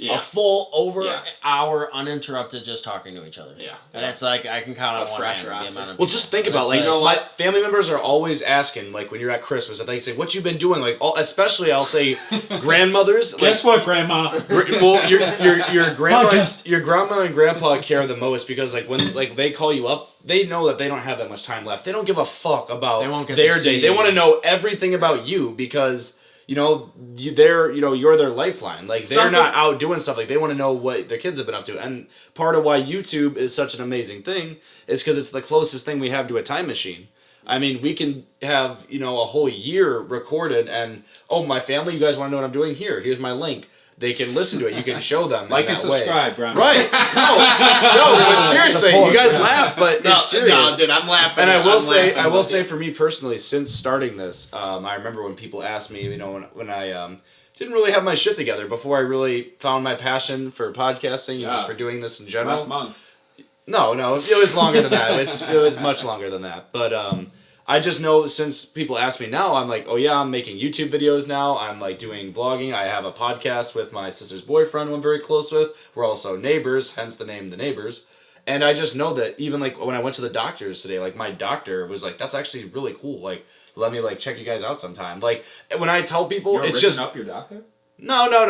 yeah. A full over Yeah. hour uninterrupted just talking to each other. Yeah. And it's like I can count on A one fresh hand the roster. amount of Well, people. just think And about it's like you know my what? family members are always asking, like when you're at Christmas, they say, "What you been doing?" Like, especially I'll say, grandmothers. Guess what, Grandma? Well, your grandma and grandpa care the most because like when like they call you up, they know that they don't have that much time left. They don't give a fuck about They won't get their to day. see They you. want to know everything about you because you're their lifeline. Like they're Something- not out doing stuff. Like they want to know what their kids have been up to. And part of why YouTube is such an amazing thing is because it's the closest thing we have to a time machine. I mean, we can have, a whole year recorded and, my family, you guys want to know what I'm doing? Here's my link. They can listen to it. You can show them. Like in and that way. subscribe, Grandma. Right. No, but seriously, Support. you guys laugh, but No, it's serious. no, dude, I'm laughing. And I will I'm say, laughing. for me personally, since starting this, I remember when people asked me, when I didn't really have my shit together before I really found my passion for podcasting and just Yeah. for doing this in general. Last month. No, it was longer than that. It was much longer than that. But I just know since people ask me now, I'm like, oh yeah, I'm making YouTube videos now. I'm like doing vlogging. I have a podcast with my sister's boyfriend who I'm very close with. We're also neighbors, hence the name The Neighbors. And I just know that even like when I went to the doctors today, like my doctor was like, that's actually really cool. Like, let me like check you guys out sometime. Like when I tell people, You're it's risen just up your doctor? no, not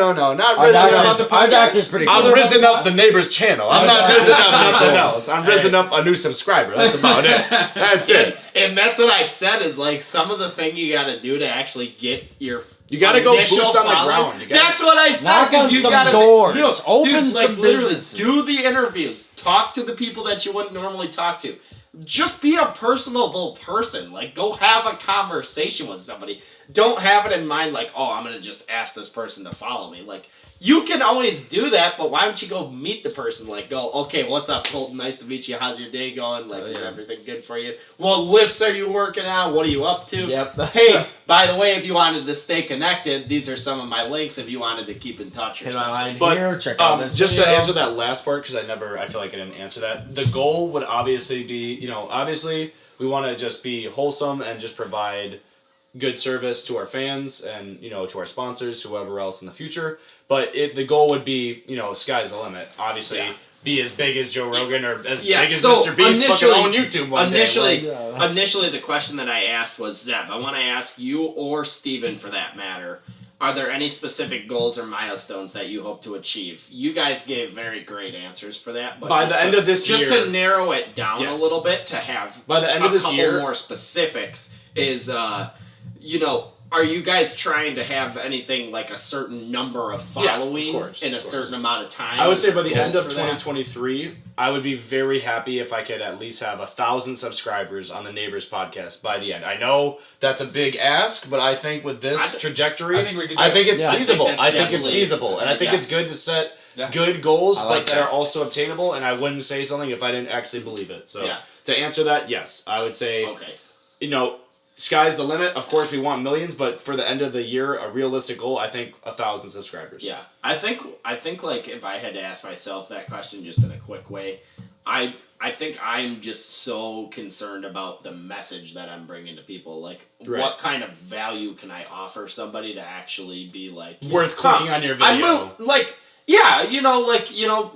Our risen up. doctor's pretty cool. I'm risen up the neighbor's channel. I'm not risen up nothing else. I'm risen up a new subscriber. That's about it. That's it. And that's what I said is like some of the thing you got to do to actually get your. You gotta go initial boots on the following. ground. You gotta- That's what I said. Knock dude. on You some gotta doors. No, Open dude, some literally, businesses. do the interviews. Talk to the people that you wouldn't normally talk to. Just be a personable person. Like, go have a conversation with somebody. Don't have it in mind like, oh, I'm going to just ask this person to follow me. Like, you can always do that, but why don't you go meet the person? Like, go, okay, what's up, Colton? Nice to meet you. How's your day going? Like, is everything good for you? What lifts are you working on? What are you up to? Yep. Hey, by the way, if you wanted to stay connected, these are some of my links if you wanted to keep in touch or Hit my something. line But, here. Check out this just to video. answer that last part, because I feel like I didn't answer that. The goal would obviously be, obviously we want to just be wholesome and just provide good service to our fans and, to our sponsors, whoever else in the future. But the goal would be, sky's the limit. Obviously, Yeah. be as big as Joe Rogan or as Yeah, big as so Mr. Beast fucking initially- on YouTube one Initially, day. initially, the question that I asked was, Zeb, I want to ask you or Steven for that matter, are there any specific goals or milestones that you hope to achieve? You guys gave very great answers for that. But By just the end of this just year- to narrow it down Yes. a little bit, to have By the end a of this couple year- more specifics is, are you guys trying to have anything like a certain number of Yeah, of following course, in of a course. certain amount of time? I would Is say there by the end goals of for that? 2023, I would be very happy if I could at least have 1,000 subscribers on the Neighbors podcast by the end. I know that's a big ask, but I think with this trajectory, I think we could do it. it's Yeah. feasible. I think I that's think it's definitely- feasible, and I think yeah. it's good to set Yeah. good goals, I but like that that. are also obtainable. And I wouldn't say something if I didn't actually believe it. So Yeah. to answer that, yes, I would say Okay. sky's the limit. Of course, we want millions, but for the end of the year, a realistic goal, I think 1,000 subscribers. Yeah, I think like if I had to ask myself that question just in a quick way, I think I'm just so concerned about the message that I'm bringing to people. Like, Right. what kind of value can I offer somebody to actually be like Worth clicking on your video.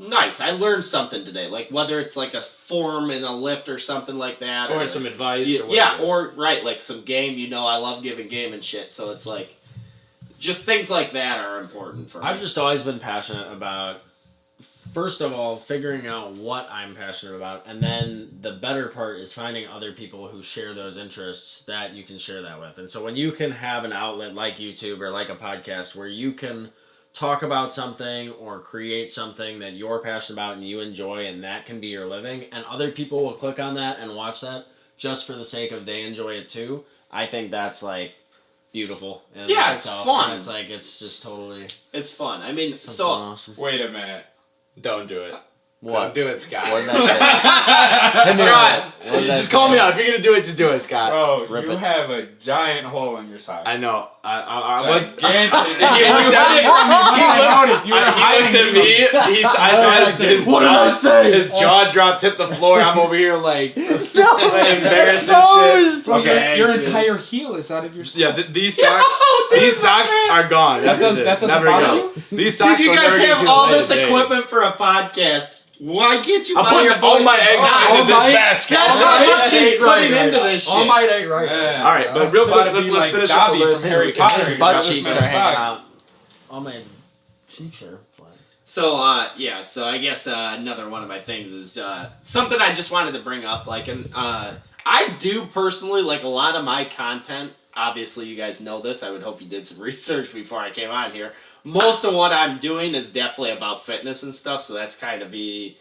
nice. I learned something today. Like whether it's like a form in a lift or something like that, Or some advice. or yeah, whatever it is. or right, like some game. I love giving game and shit. So it's like, just things like that are important for me. I've just always been passionate about, first of all, figuring out what I'm passionate about, and then the better part is finding other people who share those interests that you can share that with. And so when you can have an outlet like YouTube or like a podcast where you can talk about something or create something that you're passionate about and you enjoy, and that can be your living, and other people will click on that and watch that just for the sake of they enjoy it too, I think that's like beautiful. In Yeah, it's itself. fun. And it's like, it's just totally It's fun. I mean, something so awesome. Wait a minute. Don't do it. What? Do it, Scott. What did I say? Scott, What did I just say? call me out. If you're gonna do it, just do it, Scott. Bro, Rip you it. have a giant hole in your side. I know. I went. Gigantic. He looked at me. I noticed. You were He looked at me. I saw his What did jaw. I say? His jaw dropped, hit the floor. I'm over here like embarrassed and Exposed. shit. Okay. Your entire heel is out of your Yeah, these socks. These socks are gone. That after does- this. that doesn't Never bother go. These socks Dude, you will guys never get have seen the all light this of day. equipment for a podcast. Why can't you I'm buy putting your all boys my some eggs socks? into this basket. That's All how my much he's eggs putting right. into this shit. All might ain't right. Yeah. All right, but real quick, Gotta be let's like finish up the Dobby list. from Harry Potter. His butt Got cheeks this are hanging sock. out. All my cheeks are flat. So yeah, so I guess another one of my things is something I just wanted to bring up. Like, and I do personally like a lot of my content. Obviously, you guys know this. I would hope you did some research before I came on here. Most of what I'm doing is definitely about fitness and stuff. So that's gonna be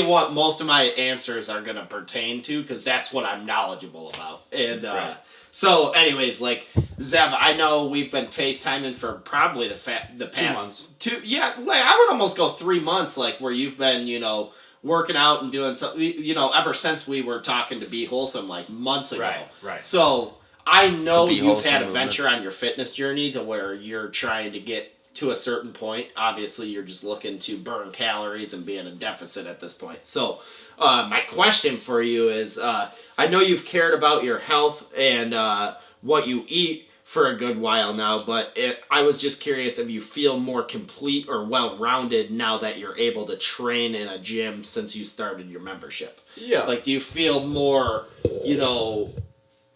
what most of my answers are gonna pertain to, because that's what I'm knowledgeable about. And so, anyways, like Zev, I know we've been FaceTiming for probably the past months. like I would almost go 3 months, like where you've been, working out and doing something, ever since we were talking to Be Wholesome like months ago. Right. So I know The Be you've Wholesome had a movement. venture on your fitness journey to where you're trying to get to a certain point. Obviously, you're just looking to burn calories and be in a deficit at this point. So, my question for you is, I know you've cared about your health and what you eat for a good while now, but I was just curious if you feel more complete or well-rounded now that you're able to train in a gym since you started your membership. Yeah. Like, do you feel more,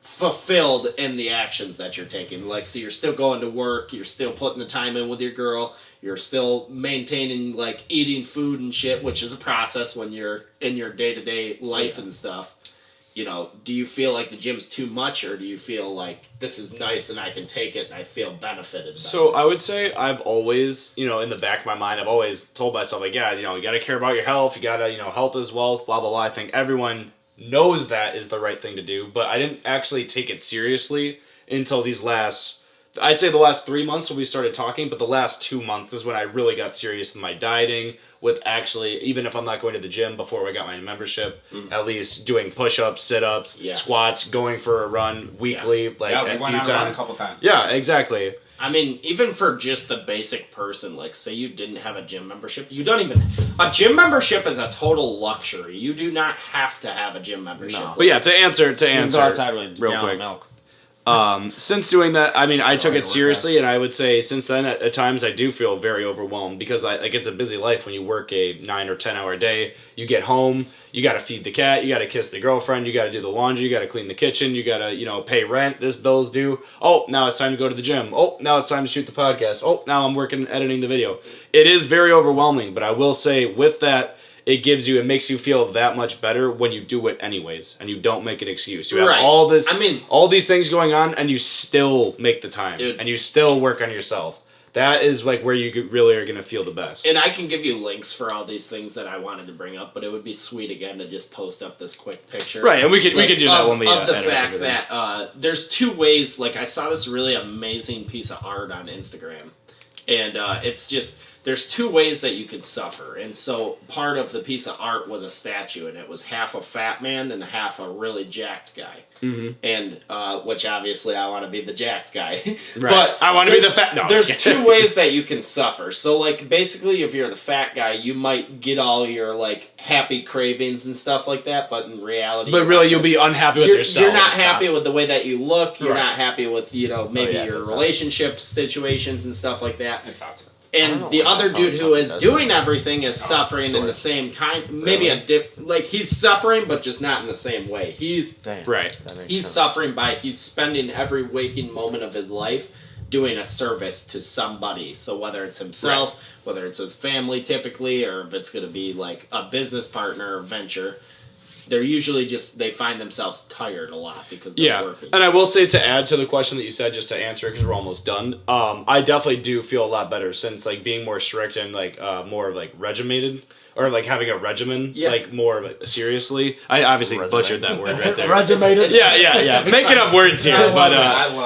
fulfilled in the actions that you're taking? Like, so you're still going to work, you're still putting the time in with your girl, you're still maintaining, like, eating food and shit, which is a process when you're in your day-to-day life and stuff. Do you feel like the gym's too much, or do you feel like this is nice and I can take it and I feel benefited by So this? I would say I've always, in the back of my mind, I've always told myself, like, yeah, you got to care about your health. You got to, health is wealth, blah, blah, blah. I think everyone knows that is the right thing to do, but I didn't actually take it seriously until the last 3 months when we started talking, but the last 2 months is when I really got serious with my dieting, with actually, even if I'm not going to the gym before I got my membership, at least doing push-ups, sit-ups, squats, going for a run weekly, We a went few on a run a times. couple times. Yeah, exactly. I mean, even for just the basic person, like, say you didn't have a gym membership, a gym membership is a total luxury. You do not have to have a gym membership. No. But yeah, to answer, You can go outside with real a gallon quick. of milk. Since doing that, I mean, I took Right, it seriously, workouts. and I would say since then, at times, I do feel very overwhelmed because it's a busy life when you work a 9 or 10 hour day. You get home, you got to feed the cat, you got to kiss the girlfriend, you got to do the laundry, you got to clean the kitchen, you got to pay rent. This bill's due. Oh, now it's time to go to the gym. Oh, now it's time to shoot the podcast. Oh, now I'm working editing the video. It is very overwhelming, but I will say with that, it makes you feel that much better when you do it anyways, and you don't make an excuse. You have Right. all this, I mean- all these things going on, and you still make the time, Dude. and you still work on yourself. That is like where you really are gonna feel the best. And I can give you links for all these things that I wanted to bring up, but it would be sweet again to just post up this quick picture. Right, and we could do that when we of the edit fact everything. that there's two ways. Like, I saw this really amazing piece of art on Instagram, and it's just there's two ways that you could suffer. And so part of the piece of art was a statue, and it was half a fat man and half a really jacked guy. Mm-hmm. And which obviously I want to be the jacked guy. Right. But I want to be the there's- fat. No, There's just kidding. two ways that you can suffer. So, like, basically, if you're the fat guy, you might get all your, like, happy cravings and stuff like that, but in reality... But really, you'll be unhappy with yourself. You're not happy with the way that you look. You're Right. not happy with, maybe yeah, your that's relationship situations and stuff like that. It's out. I don't And know the why other my dude phone who is fucking does doing that. everything is suffering in the same kind... Maybe like, he's suffering, but just not in the same way. He's... Damn. Right. That makes He's sense. suffering by he's spending every waking moment of his life doing a service to somebody. So whether it's himself, whether it's his family typically, or if it's going to be like a business partner or venture, they're usually just they find themselves tired a lot because they're working. And I will say, to add to the question that you said, just to answer it because we're almost done, I definitely do feel a lot better since like being more strict and like more like regimented. Or like having a regimen, like more of it seriously. I obviously butchered that word right there. Regimented? Yeah. Making up words here, but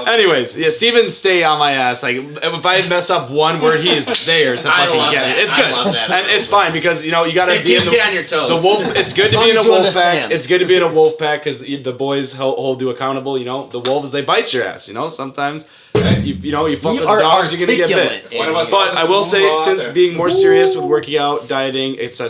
anyways, yeah. Steven, stay on my ass. Like if I mess up one word, he is there to fucking get it. It's good, I love that. and it's fine because you know you gotta It be keeps you on your toes. the wolf. It's good to long be in a as you wolf pack. understand. It's good to be in a wolf pack because the boys hold you accountable. You know, the wolves they bite your ass. You know, sometimes you fuck with the dogs, you're gonna get bit. One of us But I will say, since there. being more serious with working out, dieting, etc.,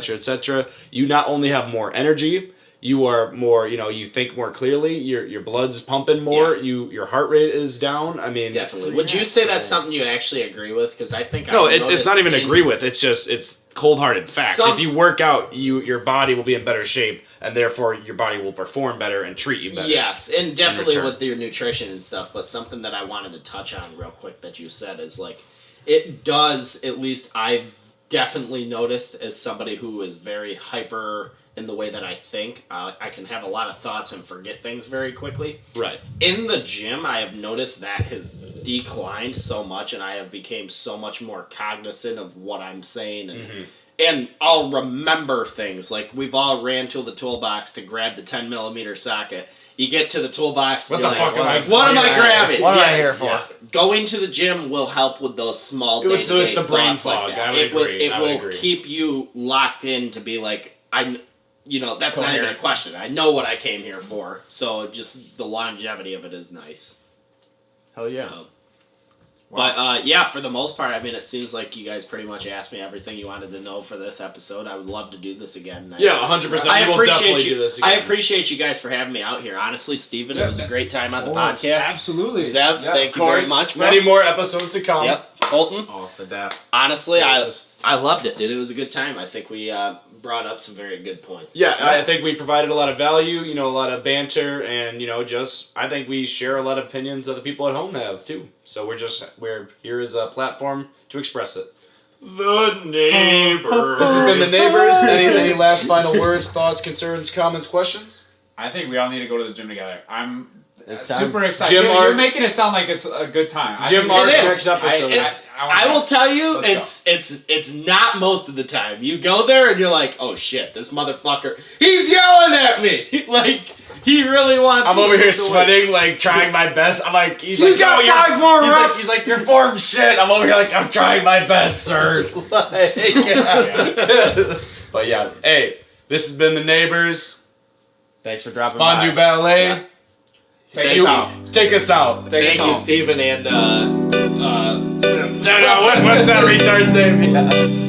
you not only have more energy, you are more, you think more clearly. Your blood's pumping more. Yeah. Your heart rate is down. I mean, Definitely. Would you say that's something you actually agree with? Because I think no, I've it's not even noticed agree with. It's cold-hearted facts. Some- If you work out, your body will be in better shape, and therefore your body will perform better and treat you better. Yes, and definitely return. with your nutrition and stuff. But something that I wanted to touch on real quick that you said is like, it does. At least I've definitely noticed as somebody who is very hyper in the way that I think. I can have a lot of thoughts and forget things very quickly. Right. In the gym, I have noticed that has declined so much, and I have become so much more cognizant of what I'm saying, and I'll remember things. Like, we've all ran to the toolbox to grab the 10mm socket. You get to the toolbox, and What you're the like, fuck am I what am I fucking- grabbing? What am I here for? Going to the gym will help with those small With day-to-day the brain thoughts like fog, that. I would It will, agree, it I would will agree. keep you locked in to be like, that's not even a question. I know what I came here for. So just the longevity of it is nice. Hell yeah. But for the most part, I mean, it seems like you guys pretty much asked me everything you wanted to know for this episode. I would love to do this again. Yeah, 100%. I We will appreciate definitely you. do this again. I appreciate you guys for having me out here. Honestly, Steven, it was a great time on the podcast. Absolutely. Zev, thank you very much, bro. Many more episodes to come. Yep, Colton. Oh, for that. Honestly, Delicious. I loved it, dude. It was a good time. I think we brought up some very good points. Yeah, I think we provided a lot of value, a lot of banter, and, I think we share a lot of opinions that the people at home have, too. So we're here as a platform to express it. The neighbors. This has been The Neighbors. Any last final words, thoughts, concerns, comments, questions? I think we all need to go to the gym together. I'm It's time. super excited. Gym You're art. making it sound like it's a good time. Gym I art It is. next episode. I will tell you, Let's it's not most of the time. You go there and you're like, oh shit, this motherfucker, he's yelling at me. Like, he really wants I'm me over to here win. sweating, like trying my best. I'm like, he's You like, got no, 5 more he's like, reps. he's like, you're 4 of shit. I'm over here like, I'm trying my best, sir. But yeah, hey, this has been The Neighbors. Thanks for dropping Spondu by. Ballet. Yeah. Take You- us out. Take us out. Take us Thank you, home. Steven, and No, what's that retard's name? Yeah.